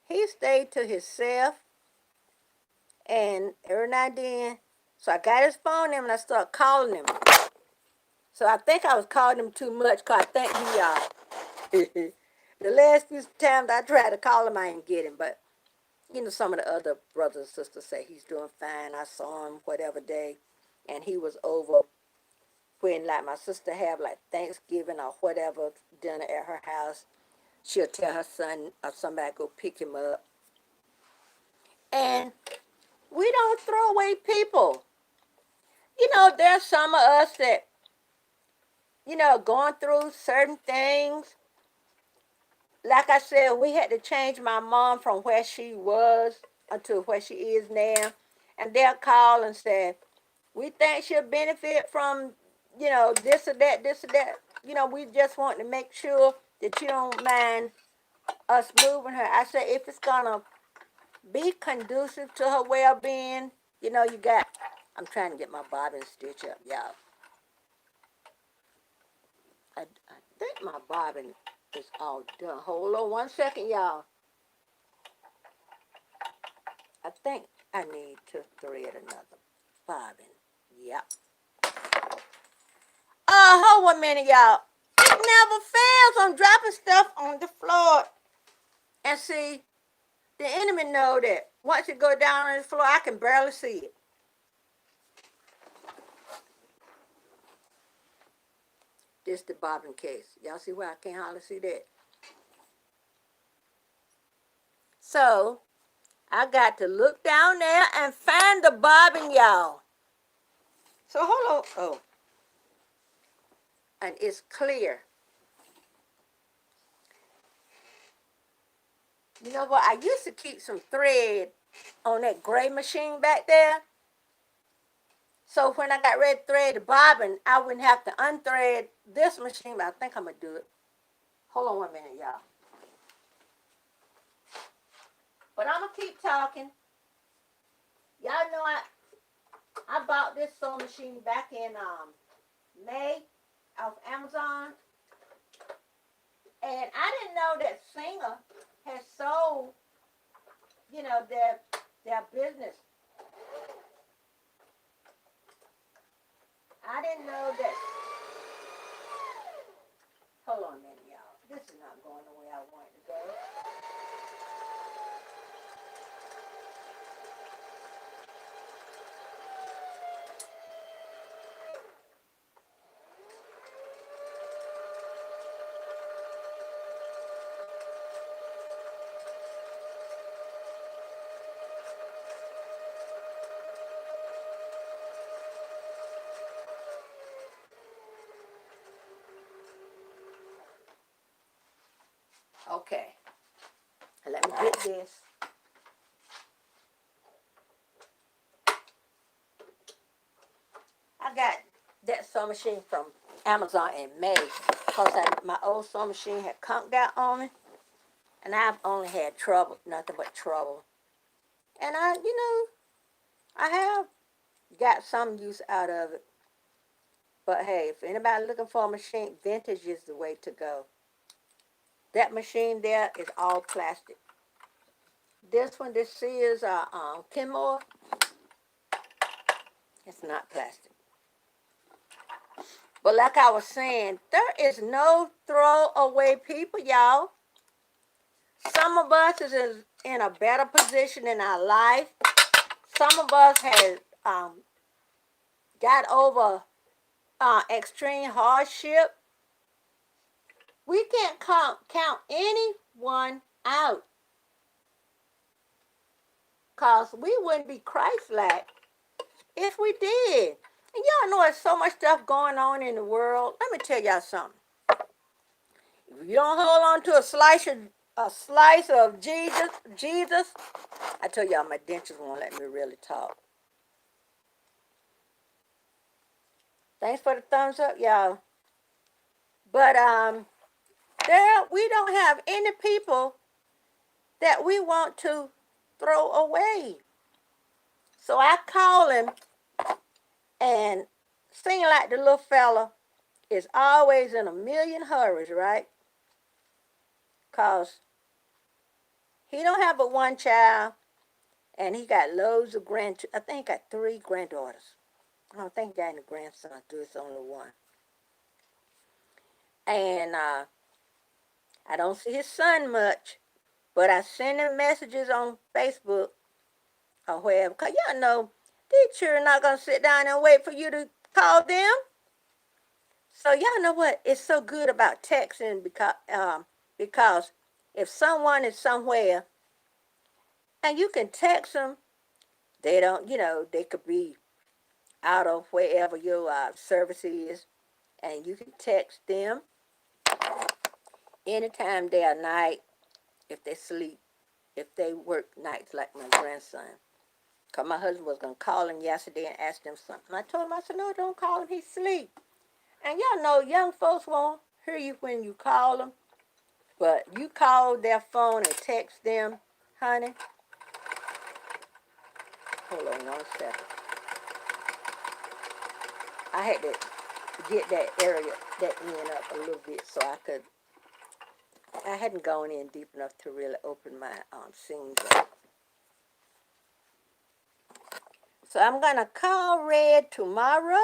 He stayed to himself, and every now and then, so I got his phone in and I started calling him. So I think I was calling him too much, because I think he, the last few times I tried to call him, I didn't get him. But, some of the other brothers and sisters say he's doing fine. I saw him whatever day, and he was over when, like, my sister have, like, Thanksgiving or whatever dinner at her house. She'll tell her son or somebody go pick him up. And we don't throw away people. There's some of us that, going through certain things. Like I said, we had to change my mom from where she was to where she is now. And they'll call and say, we think she'll benefit from, this or that, this or that. We just want to make sure that you don't mind us moving her. I said, if it's going to be conducive to her well-being, I'm trying to get my bobbin stitch up, y'all. I think my bobbin is all done. Hold on 1 second, y'all. I think I need to thread another bobbin. Yep. Hold 1 minute, y'all. It never fails. I'm dropping stuff on the floor. And see, the enemy know that once it go down on the floor, I can barely see it. This the bobbin case. Y'all see where I can't hardly see that? So, I got to look down there and find the bobbin, y'all. So, hold on. Oh. And it's clear. You know what? I used to keep some thread on that gray machine back there. So when I got ready to thread the bobbin, I wouldn't have to unthread this machine, but I think I'm going to do it. Hold on 1 minute, y'all. But I'm going to keep talking. Y'all know I bought this sewing machine back in May off Amazon. And I didn't know that Singer had sold, their business. I didn't know that. Hold on a minute, y'all. This is not going the way I want it to go. Okay. Let me get this. I got that sewing machine from Amazon in May because my old sewing machine had conked out on me, and I've only had trouble, nothing but trouble. And I have got some use out of it. But hey, if anybody looking for a machine, vintage is the way to go. That machine there is all plastic. This one, this Sears Kenmore, it's not plastic. But like I was saying, there is no throwaway people, y'all. Some of us is in a better position in our life. Some of us has got over extreme hardship. We can't count anyone out, because we wouldn't be Christ-like if we did. And y'all know there's so much stuff going on in the world. Let me tell y'all something. If you don't hold on to a slice of Jesus, I tell y'all my dentures won't let me really talk. Thanks for the thumbs up, y'all. But we don't have any people that we want to throw away. So I call him, and singing like the little fella is always in a million hurries, right? Because he don't have but one child, and he got loads of grandchildren. I think he got 3 granddaughters. I don't think he got any grandsons, it's only one. And I don't see his son much, but I send him messages on Facebook or wherever. Because y'all know, these children not going to sit down and wait for you to call them. So y'all know what? It's so good about texting because if someone is somewhere and you can text them, they don't, they could be out of wherever your service is, and you can text them anytime, day or night, if they sleep, if they work nights like my grandson. Because my husband was going to call him yesterday and ask him something. I told him, I said, no, don't call him, he's asleep. And y'all know young folks won't hear you when you call them, but you call their phone and text them, honey. Hold on 1 second. I had to get that end up a little bit so I hadn't gone in deep enough to really open my seams up. So I'm going to call Red tomorrow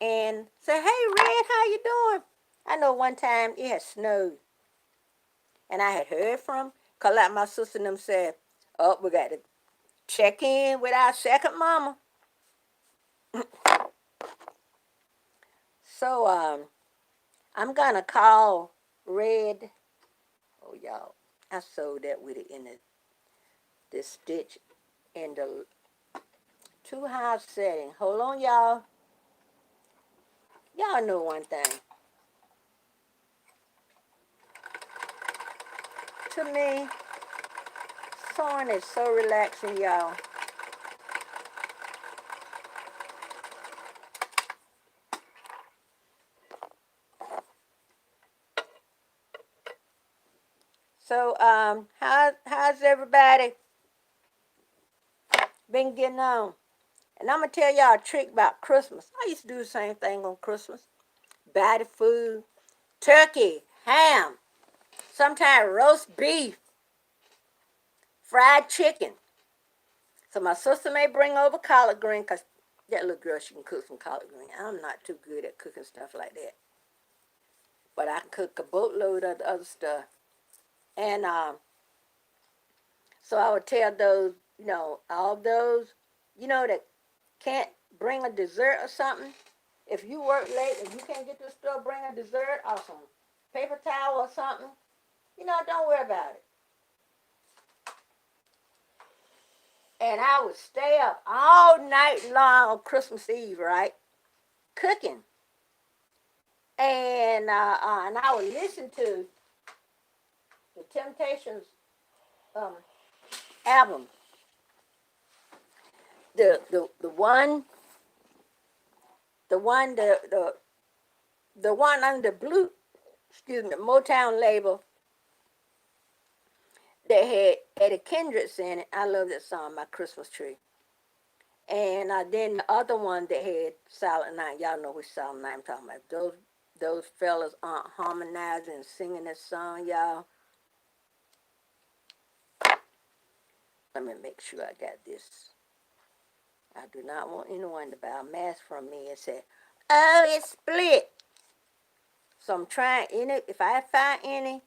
and say, hey, Red, how you doing? I know one time it had snowed, and I had heard from, because like my sister and them said, oh, we got to check in with our second mama. So I'm going to call Red. Oh, y'all, I sewed that with it in the stitch in the 2-high setting. Hold on, y'all. Y'all know one thing. To me, sewing is so relaxing, y'all. So, how's everybody been getting on? And I'm going to tell y'all a trick about Christmas. I used to do the same thing on Christmas. Buy the food, turkey, ham, sometimes roast beef, fried chicken. So my sister may bring over collard green because that little girl, she can cook some collard greens. I'm not too good at cooking stuff like that. But I can cook a boatload of the other stuff. And so I would tell those, all those, that can't bring a dessert or something. If you work late and you can't get to the store, bring a dessert or some paper towel or something. Don't worry about it. And I would stay up all night long on Christmas Eve, right, cooking. And I would listen to the Temptations um, album, the one under the Motown label that had Eddie Kendricks in it. I love that song, My Christmas Tree. And then the other one that had Silent Night. Y'all know which Silent Night I'm talking about. Those fellas harmonizing and singing that song, y'all. Let me make sure I got this. I do not want anyone to buy a mask from me and say, "Oh, it's split." So I'm trying if I find any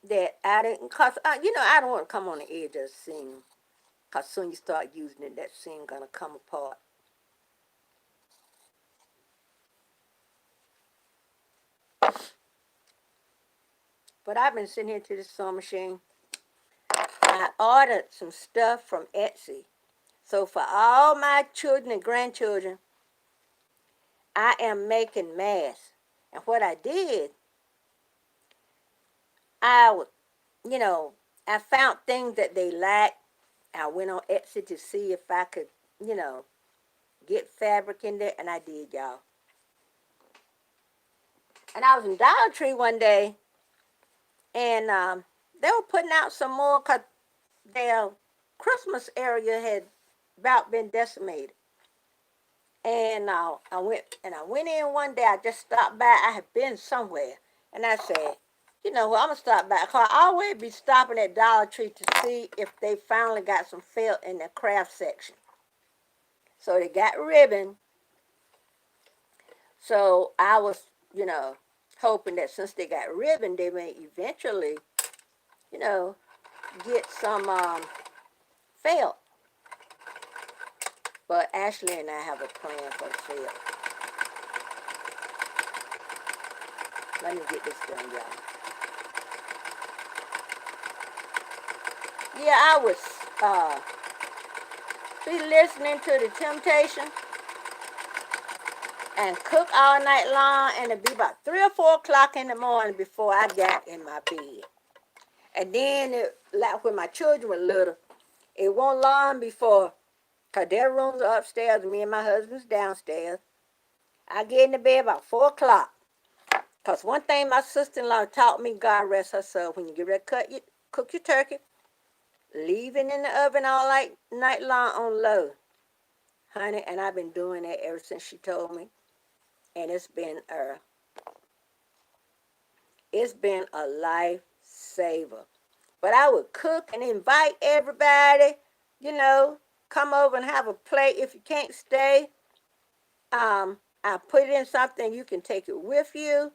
that I didn't, cause I don't want to come on the edge of the seam, cause soon you start using it, that seam gonna come apart. But I've been sitting here to this sewing machine. I ordered some stuff from Etsy. So for all my children and grandchildren, I am making masks. And what I did, I I found things that they lacked. I went on Etsy to see if I could, get fabric in there, and I did, y'all. And I was in Dollar Tree one day, and they were putting out some more because their Christmas area had about been decimated. And I went in one day. I just stopped by. I had been somewhere, and I said, I'm gonna stop by. Cause I always be stopping at Dollar Tree to see if they finally got some felt in their craft section. So they got ribbon. So I was, hoping that since they got ribbon, they may eventually, you know, get some felt. But Ashley and I have a plan for the felt. Let me get this done, y'all. Yeah, I was be listening to the Temptation and cook all night long, and it'd be about 3 or 4 o'clock in the morning before I got in my bed. And then, like when my children were little, it wasn't long before, because their rooms are upstairs and me and my husband's downstairs. I get in the bed about 4 o'clock. Because one thing my sister-in-law taught me, God rest her soul, when you get ready to cook your turkey, leave it in the oven all night long on low. Honey, and I've been doing that ever since she told me. And it's been a lifesaver. But I would cook and invite everybody, come over and have a plate. If you can't stay, I put it in something you can take it with you.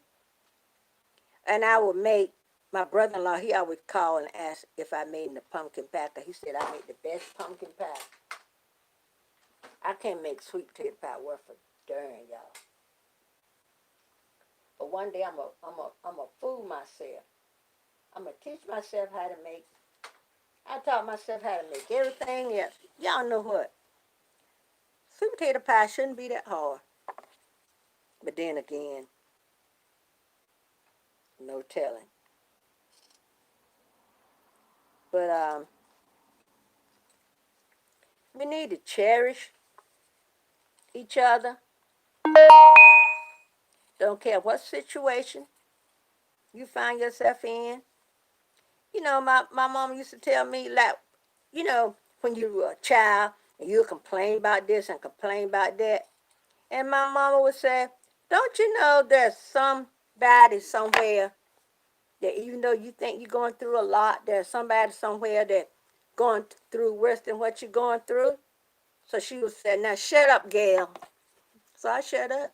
And I would make, my brother-in-law, he always called and asked if I made the pumpkin pie, because he said I made the best pumpkin pie. I can't make sweet potato pie worth a darn, y'all. But one day I'm a fool myself. I'm gonna teach myself how to make. I taught myself how to make everything else. Y'all know what? Sweet potato pie shouldn't be that hard. But then again, no telling. But we need to cherish each other. Don't care what situation you find yourself in. My mom used to tell me, like, when you were a child and you complain about this and complain about that. And my mama would say, don't you know there's somebody somewhere that even though you think you're going through a lot, there's somebody somewhere that going through worse than what you're going through? So she was saying, now shut up, Gail. So I shut up.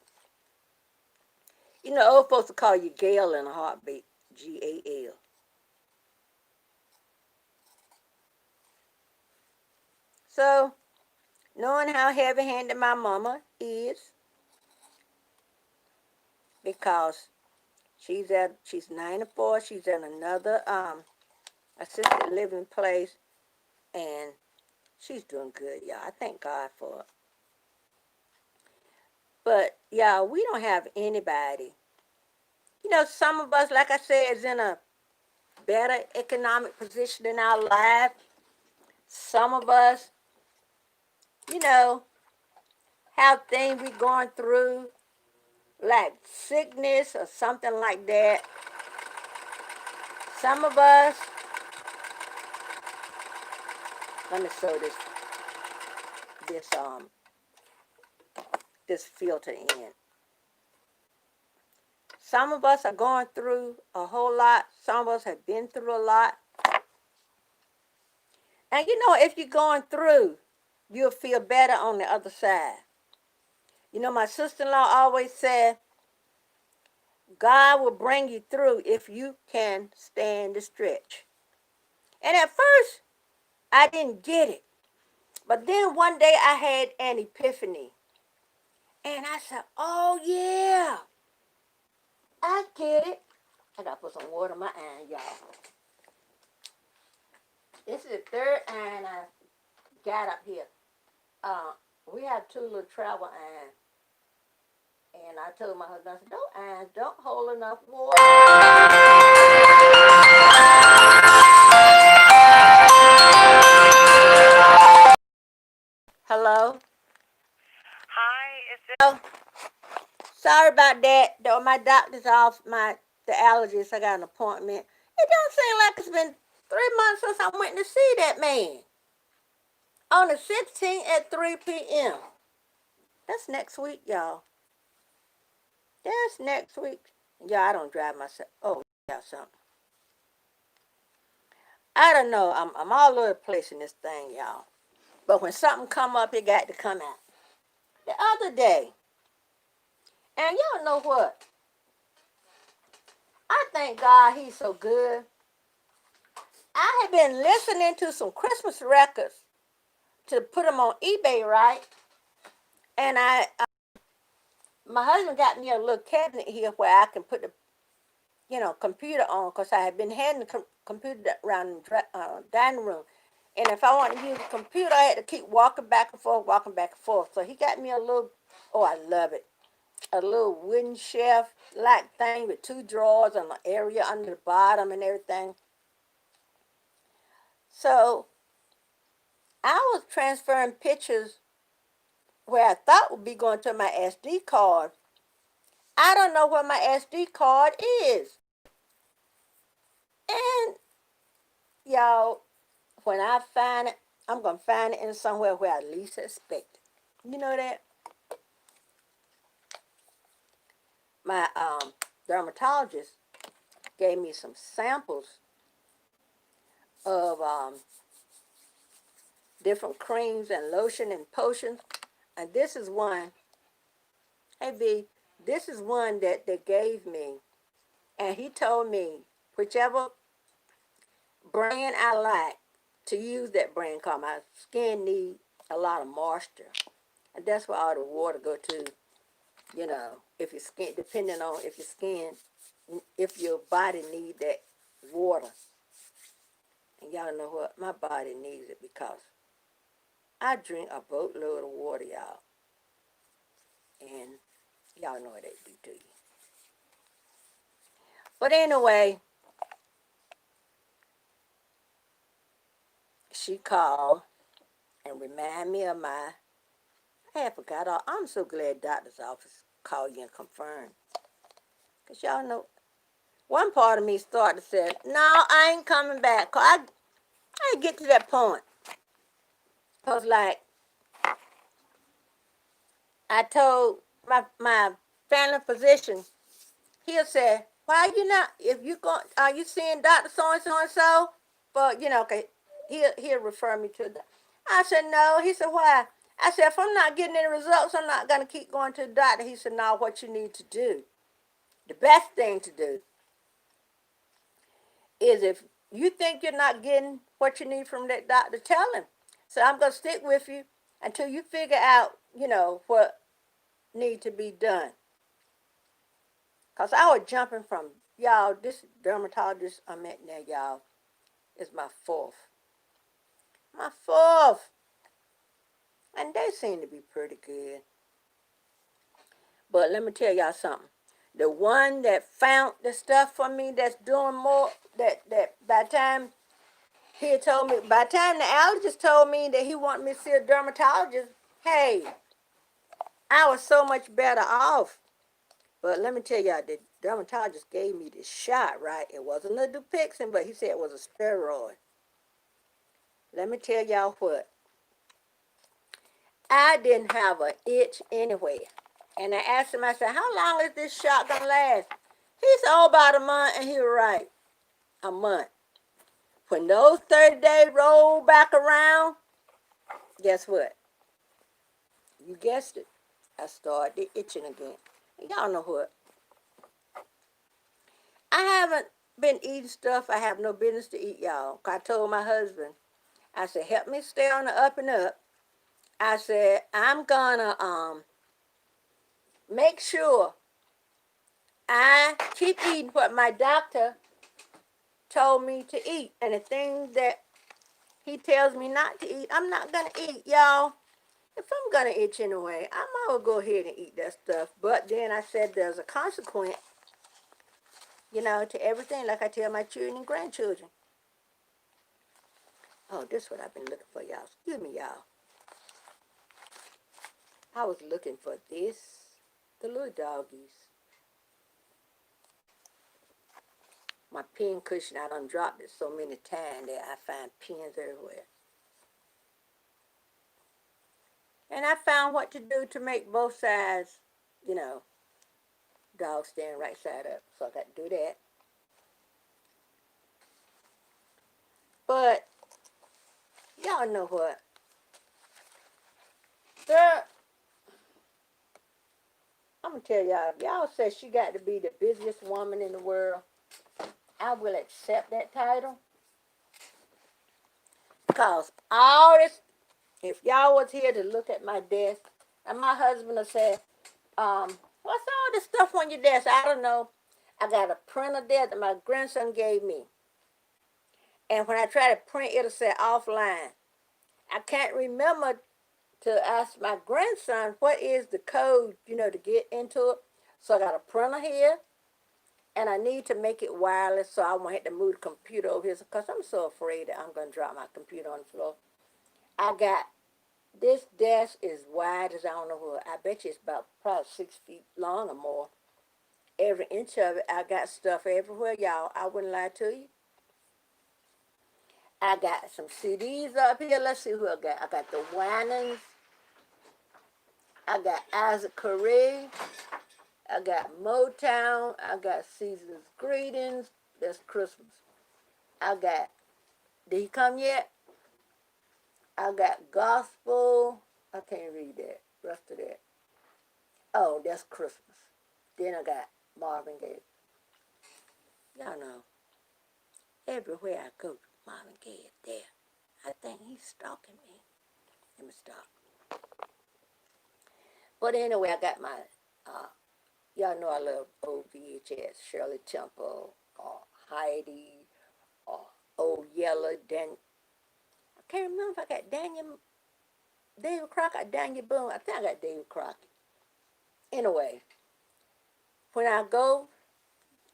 You know, old folks will call you Gail in a heartbeat. G-A-L. So, knowing how heavy-handed my mama is, because she's 94, she's in another assisted living place, and she's doing good, y'all. I thank God for it. But y'all, we don't have anybody. You know, some of us, like I said, is in a better economic position in our life. Some of us, you know, have things we going through, like sickness or something like that. Some of us, let me sew this this filter in. Some of us are going through a whole lot. Some of us have been through a lot. And you know, if you're going through, you'll feel better on the other side. You know, my sister-in-law always said, God will bring you through if you can stand the stretch. And at first, I didn't get it. But then one day I had an epiphany. And I said, oh, yeah, I get it. I got to put some water in my iron, y'all. This is the third iron I got up here. We have two little travel irons. And I told my husband, I said, those irons don't hold enough water. Hello? Hi, is it? Oh, sorry about that. Though my doctor's off the allergist. I got an appointment. It don't seem like it's been 3 months since I went to see that man. On the 16th at 3 p.m. That's next week, y'all. That's next week. Yeah, I don't drive myself. Oh, yeah, something. I don't know. I'm all over the place in this thing, y'all. But when something come up, it got to come out. The other day, and y'all know what? I thank God he's so good. I have been listening to some Christmas records to put them on eBay, right? And my husband got me a little cabinet here where I can put the, computer on, because I had been having the computer around the dining room. And if I wanted to use the computer, I had to keep walking back and forth, walking back and forth. So he got me a little, oh, I love it, a little wooden shelf-like thing with two drawers and an area under the bottom and everything. So I was transferring pictures where I thought would be going to my SD card. I don't know where my SD card is. And y'all, when I find it, I'm going to find it in somewhere where I least expect it. You know that? My dermatologist gave me some samples of different creams and lotion and potions. And this is one. Hey, B, this is one that they gave me. And he told me, whichever brand I like, to use that brand, because my skin needs a lot of moisture. And that's where all the water go to, if your skin, depending on if your body needs that water. And y'all know what? My body needs it because I drink a boatload of water, y'all. And y'all know what they do to you. But anyway, she called and reminded me of I had forgot all. I'm so glad doctor's office called you and confirmed. Because y'all know, one part of me started to say, no, I ain't coming back. 'Cause I get to that point. Because, like, I told my family physician, he'll say, why you not, if you go, are you seeing Dr. So-and-so and so? But, okay, he'll refer me to the, I said, no. He said, why? I said, if I'm not getting any results, I'm not going to keep going to the doctor. He said, no, what you need to do, the best thing to do is if you think you're not getting what you need from that doctor, tell him. So I'm going to stick with you until you figure out, what need to be done. Because I was jumping from, y'all, this dermatologist I met now, y'all, is my fourth. My fourth. And they seem to be pretty good. But let me tell y'all something. The one that found the stuff for me that's doing more, that by the time by the time the allergist told me that he wanted me to see a dermatologist, hey, I was so much better off. But let me tell y'all, the dermatologist gave me this shot, right? It wasn't a Dupixent, but he said it was a steroid. Let me tell y'all what. I didn't have an itch anywhere. And I asked him, I said, how long is this shot going to last? He said, oh, about a month. And he was right. A month. When those 30 days rolled back around, guess what? You guessed it. I started itching again. And y'all know what? I haven't been eating stuff I have no business to eat, y'all. I told my husband, I said, help me stay on the up and up. I said, I'm gonna make sure I keep eating what my doctor told me to eat. And the things that he tells me not to eat, I'm not gonna eat, y'all. If I'm gonna itch anyway, I might as well go ahead and eat that stuff. But then I said there's a consequence, to everything, like I tell my children and grandchildren. Oh, this is what I've been looking for, y'all. Excuse me, y'all. I was looking for this. The little doggies. My pin cushion, I done dropped it so many times that I find pins everywhere. And I found what to do to make both sides, dog stand right side up. So I got to do that. But y'all know what? I'm going to tell y'all, if y'all say she got to be the busiest woman in the world, I will accept that title. Because all this, if y'all was here to look at my desk, and my husband will say, what's all this stuff on your desk? I don't know. I got a printer there that my grandson gave me. And when I try to print, it'll say offline. I can't remember to ask my grandson what is the code, to get into it. So I got a printer here, and I need to make it wireless, so I won't have to move the computer over here because I'm so afraid that I'm going to drop my computer on the floor. I got, this desk is wide as I don't know what. I bet you it's about probably 6 feet long or more. Every inch of it, I got stuff everywhere, y'all. I wouldn't lie to you. I got some CDs up here. Let's see who I got. I got the Winans. I got Isaac Correa. I got Motown. I got Season's Greetings. That's Christmas. I got, did he come yet? I got Gospel. I can't read that. Rest of that. Oh, that's Christmas. Then I got Marvin Gaye. Y'all know, everywhere I go, Marvin Gaye is there. I think he's stalking me. Let me stop. But anyway, I got my, y'all know I love old VHS, Shirley Temple, or Heidi, or Old Yeller, I can't remember if I got David Crockett, Daniel Boone. I think I got David Crockett. Anyway, when I go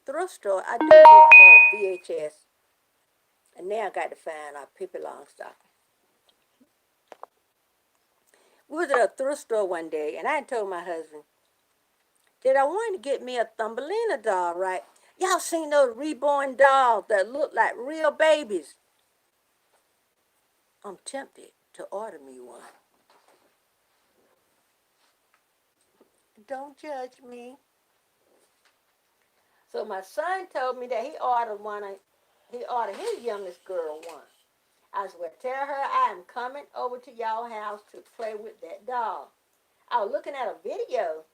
thrift store, I do look for VHS. And now I got to find Pippi Longstocking. We was at a thrift store one day, and I told my husband that I wanted to get me a Thumbelina doll, right? Y'all seen those reborn dolls that look like real babies? I'm tempted to order me one. Don't judge me. So my son told me that he ordered his youngest girl one. I swear, tell her I am coming over to y'all house to play with that doll. I was looking at a video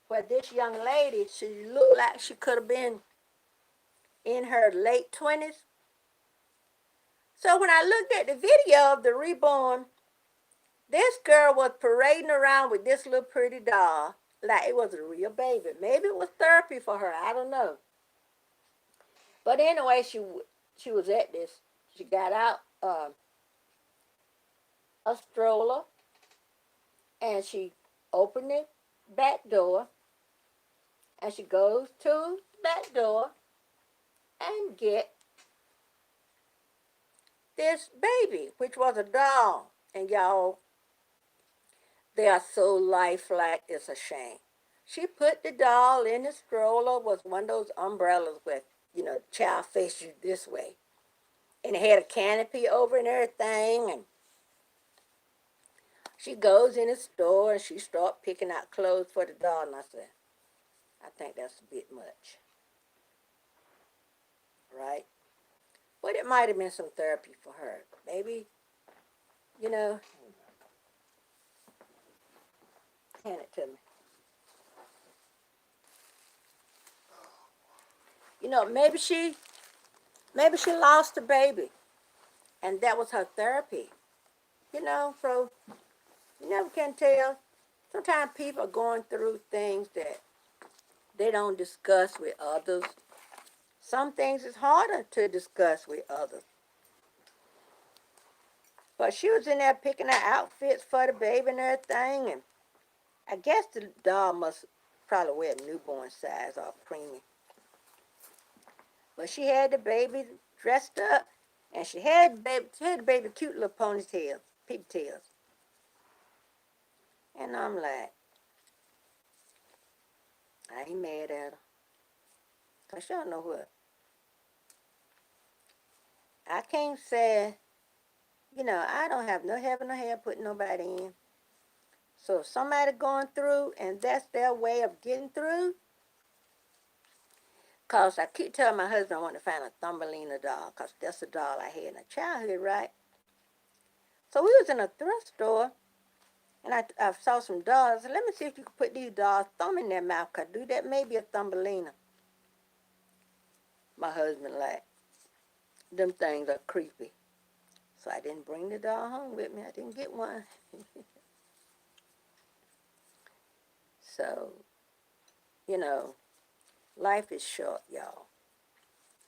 where this young lady, she looked like she could have been in her late 20s. So when I looked at the video of the reborn, this girl was parading around with this little pretty doll like it was a real baby. Maybe it was therapy for her. I don't know. But anyway, she was at this. She got out a stroller and she opened the back door and she goes to the back door and get this baby, which was a doll. And y'all, they are so lifelike, it's a shame. She put the doll in the stroller with one of those umbrellas with, child face you this way. And it had a canopy over and everything. And she goes in the store and she starts picking out clothes for the doll. And I said, I think that's a bit much. Right? But it might have been some therapy for her. Maybe, you know, hand it to me. Maybe she lost a baby, and that was her therapy. So you never can tell. Sometimes people are going through things that they don't discuss with others. Some things is harder to discuss with others. But she was in there picking out outfits for the baby and everything, and I guess the doll must probably wear a newborn size or preemie. But she had the baby dressed up, and she had the baby cute little ponytails, pigtails. And I'm like, I ain't mad at her. Because y'all know what? I can't say, I don't have no heaven or hell putting nobody in. So if somebody going through and that's their way of getting through, because I keep telling my husband I want to find a Thumbelina doll, because that's a doll I had in a childhood, right? So we was in a thrift store, and I saw some dolls. I said, let me see if you can put these dolls' thumb in their mouth, because do that may be a Thumbelina. My husband like, them things are creepy. So I didn't bring the doll home with me. I didn't get one. So, life is short, y'all.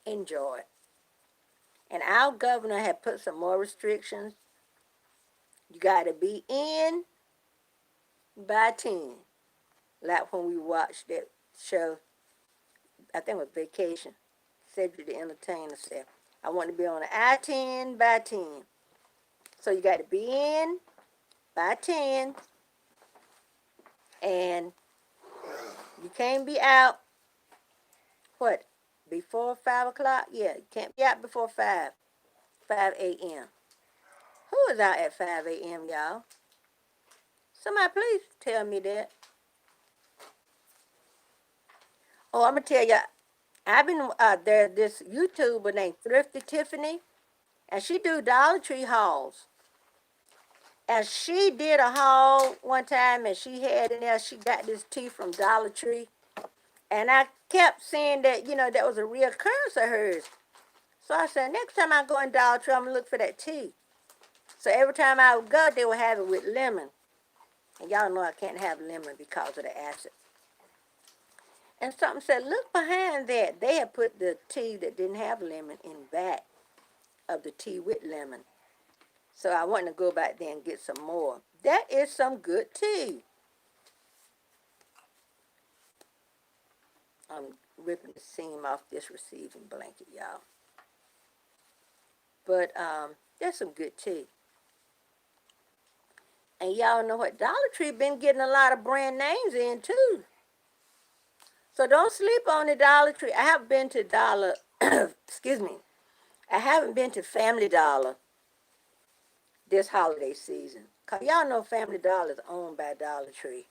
Enjoy it. And our governor had put some more restrictions. You got to be in by 10. Like when we watched that show, I think it was Vacation. Cedric the Entertainer said, I want to be on the I-10 by 10. So you got to be in by 10, and you can't be out, before 5 o'clock? Yeah, you can't be out before 5 a.m. Who is out at 5 a.m., y'all? Somebody please tell me that. Oh, I'm going to tell you, I've been, there's this YouTuber named Thrifty Tiffany, and she do Dollar Tree hauls. And she did a haul one time, and she had in there, she got this tea from Dollar Tree. And I kept seeing that, that was a reoccurrence of hers. So I said, next time I go in Dollar Tree, I'm going to look for that tea. So every time I would go, they would have it with lemon. And y'all know I can't have lemon because of the acid. And something said, look behind that. They had put the tea that didn't have lemon in back of the tea with lemon. So I wanted to go back there and get some more. That is some good tea. I'm ripping the seam off this receiving blanket, y'all. But there's some good tea. And y'all know what? Dollar Tree been getting a lot of brand names in, too. So don't sleep on the Dollar Tree. I have been to excuse me. I haven't been to Family Dollar this holiday season. Because y'all know Family Dollar is owned by Dollar Tree.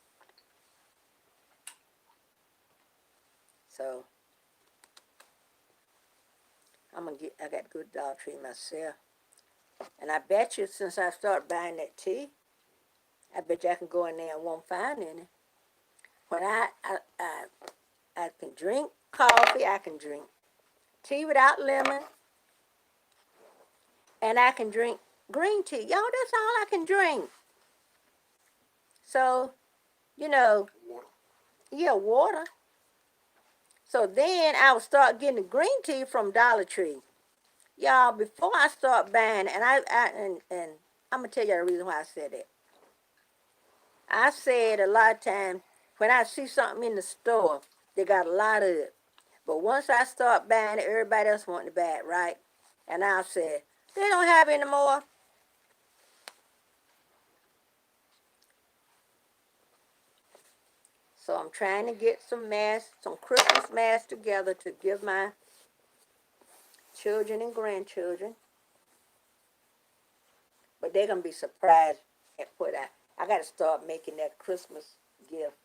So I got to go to Dollar Tree myself. And I bet you since I started buying that tea, I bet you I can go in there and won't find any. When I can drink coffee, I can drink tea without lemon, and I can drink green tea. Y'all, that's all I can drink. So, you know, Water. yeah, water. So then I would start getting the green tea from Dollar Tree. Y'all, before I start buying, and I'm gonna tell you the reason why I said that. I said a lot of times when I see something in the store, they got a lot of it. But once I start buying it, everybody else wanting to buy it, right? And I said, they don't have any more. So I'm trying to get some Christmas masks together to give my children and grandchildren. But they're gonna be surprised at what I got to start making that Christmas gift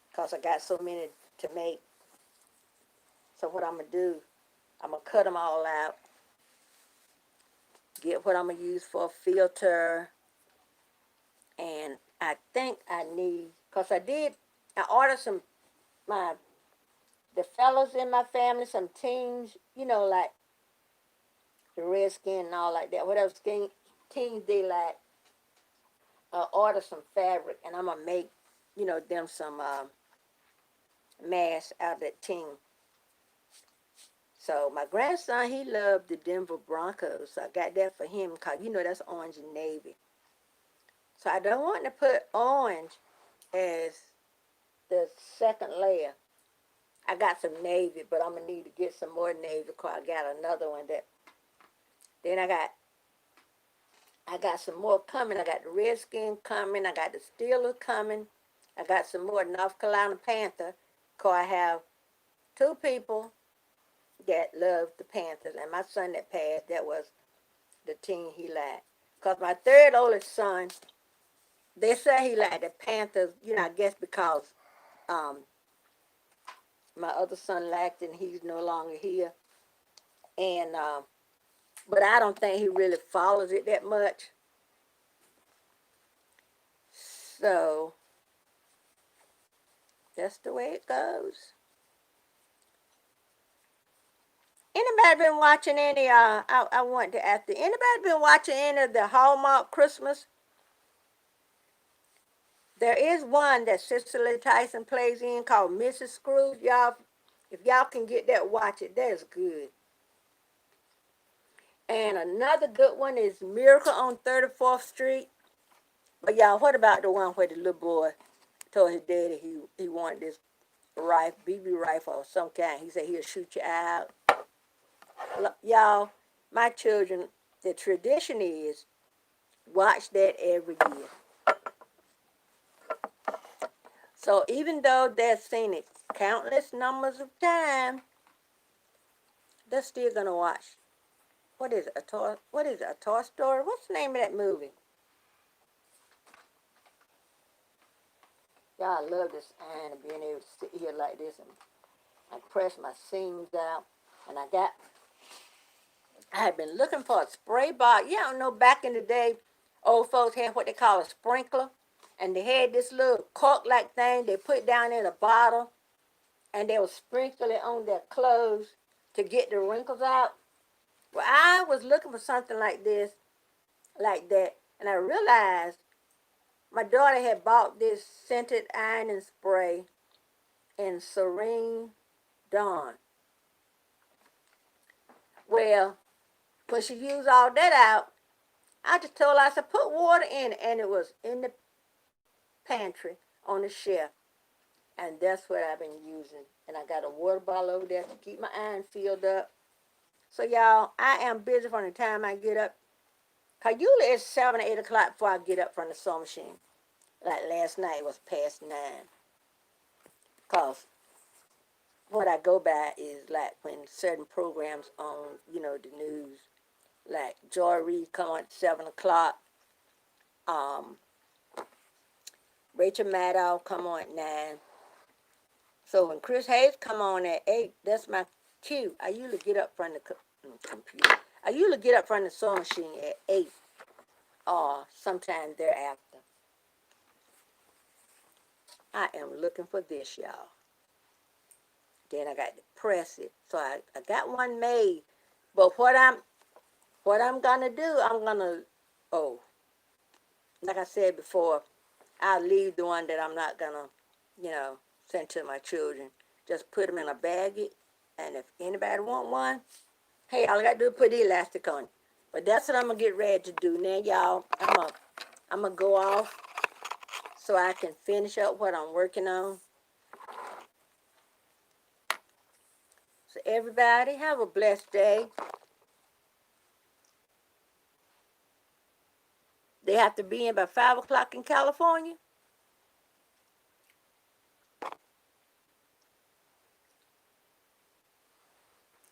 because I got so many to make. So what I'm gonna do, I'm gonna cut them all out, get what I'm gonna use for a filter, and I think I need, because I ordered the fellas in my family, some teens, like the Redskin and all like that, whatever teens they like, order some fabric, and I'm gonna make, them some masks out of that teen. So my grandson, he loved the Denver Broncos, so I got that for him because, that's orange and navy. So I don't want to put orange as the second layer. I got some navy, but I'm gonna need to get some more navy because I got another one that. Then I got some more coming. I got the Redskin coming. I got the Steelers coming. I got some more North Carolina Panther because I have two people that love the Panthers, and my son that passed, that was the team he liked. Because my third oldest son, they say he liked the Panthers, I guess because um, my other son liked it and he's no longer here. And but I don't think he really follows it that much. So that's the way it goes. Anybody been watching any? I want to ask you. Anybody been watching any of the Hallmark Christmas? There is one that Cicely Tyson plays in called Mrs. Scrooge. Y'all, if y'all can get that, watch it. That's good. And another good one is Miracle on 34th Street. But y'all, what about the one where the little boy told his daddy he wanted this rifle, BB rifle of some kind? He said he'll shoot you out. Y'all, my children, the tradition is watch that every year. So even though they've seen it countless numbers of times, they're still gonna watch. What is it? A Toy Story? What's the name of that movie? Y'all, I love this iron and being able to sit here like this and I press my seams out. And I had been looking for a spray bottle. You don't know, back in the day, old folks had what they call a sprinkler. And they had this little cork-like thing they put down in a bottle. And they would sprinkle it on their clothes to get the wrinkles out. Well, I was looking for something like this, like that. And I realized my daughter had bought this scented ironing spray in Serene Dawn. Well, when she used all that out, I just told her, I said, put water in it. And it was in the pantry on the shelf. And that's what I've been using. And I got a water bottle over there to keep my iron filled up. So, y'all, I am busy from the time I get up. Because usually it's 7 or 8 o'clock before I get up from the sewing machine. Like last night was past 9. Because what I go by is like when certain programs on, the news, like Joy Reid come on at 7 o'clock. Rachel Maddow come on at 9. So when Chris Hayes come on at 8, that's my cue. I usually get up from the computer. I usually get up from the sewing machine at 8 or sometime thereafter. I am looking for this, y'all. Then I got to press it. So I got one made. But what I'm gonna do, like I said before, I'll leave the one that I'm not gonna, send to my children. Just put them in a baggie, and if anybody want one, hey, all I gotta do is put the elastic on it. But that's what I'm gonna get ready to do now, y'all. I'm gonna go off so I can finish up what I'm working on. So everybody, have a blessed day. They have to be in by 5 o'clock in California.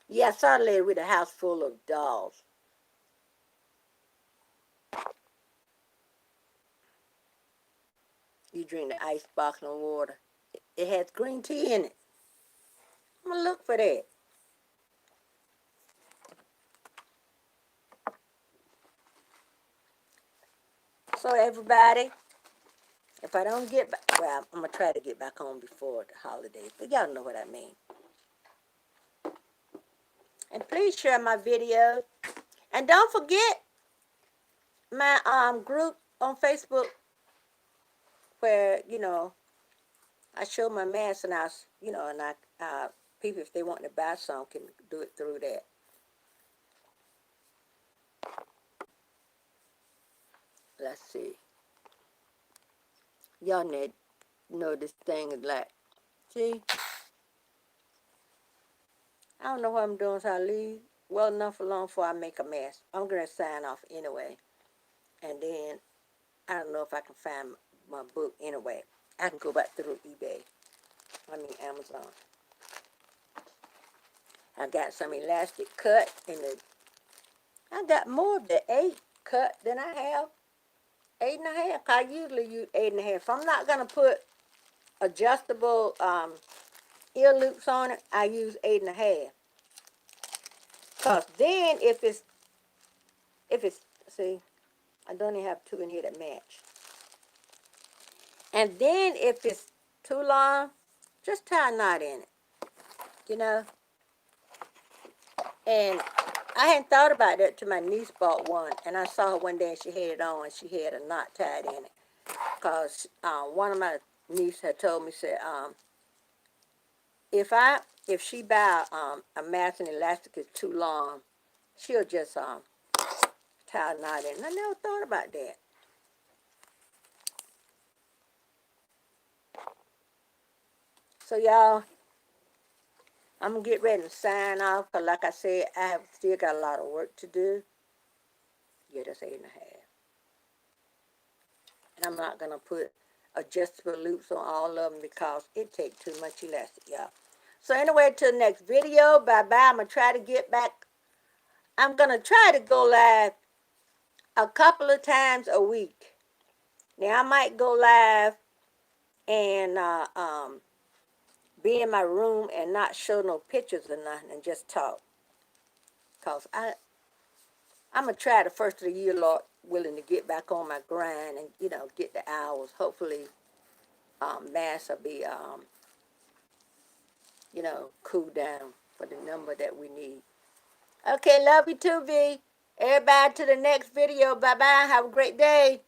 Yeah, I saw a lady with a house full of dolls. You drink the ice sparkling water. It has green tea in it. I'm gonna look for that. So everybody, if I don't get back, well, I'm gonna try to get back on before the holidays, but y'all know what I mean. And please share my videos. And don't forget my group on Facebook where, I show my mask and people, if they want to buy some, can do it through that. Let's see. Y'all know this thing is like, see? I don't know what I'm doing, so I leave well enough alone before I make a mess. I'm going to sign off anyway. And then, I don't know if I can find my book anyway. I can go back through eBay. Amazon. I got some elastic cut I got more of the 8 cut than I have 8.5. I usually use 8.5. If I'm not gonna put adjustable ear loops on it, I use 8.5. Cause then if it's see, I don't even have 2 in here that match. And then if it's too long, just tie a knot in it. And I hadn't thought about that till my niece bought one, and I saw her one day and she had it on and she had a knot tied in it. Cause one of my nieces had told me, said, if she buy a mask and elastic is too long, she'll just tie a knot in it. And I never thought about that. So y'all, I'm gonna get ready to sign off. Cause like I said, I have still got a lot of work to do. Yeah, that's 8.5. And I'm not gonna put adjustable loops on all of them because it takes too much elastic, y'all. So anyway, till the next video, bye-bye. I'm gonna try to get back. I'm gonna try to go live a couple of times a week. Now I might go live and be in my room and not show no pictures or nothing and just talk. Cause I'm gonna try the first of the year, Lord willing, to get back on my grind and get the hours. Hopefully, mass will be cool down for the number that we need. Okay, love you too, V. Everybody to the next video. Bye-bye. Have a great day.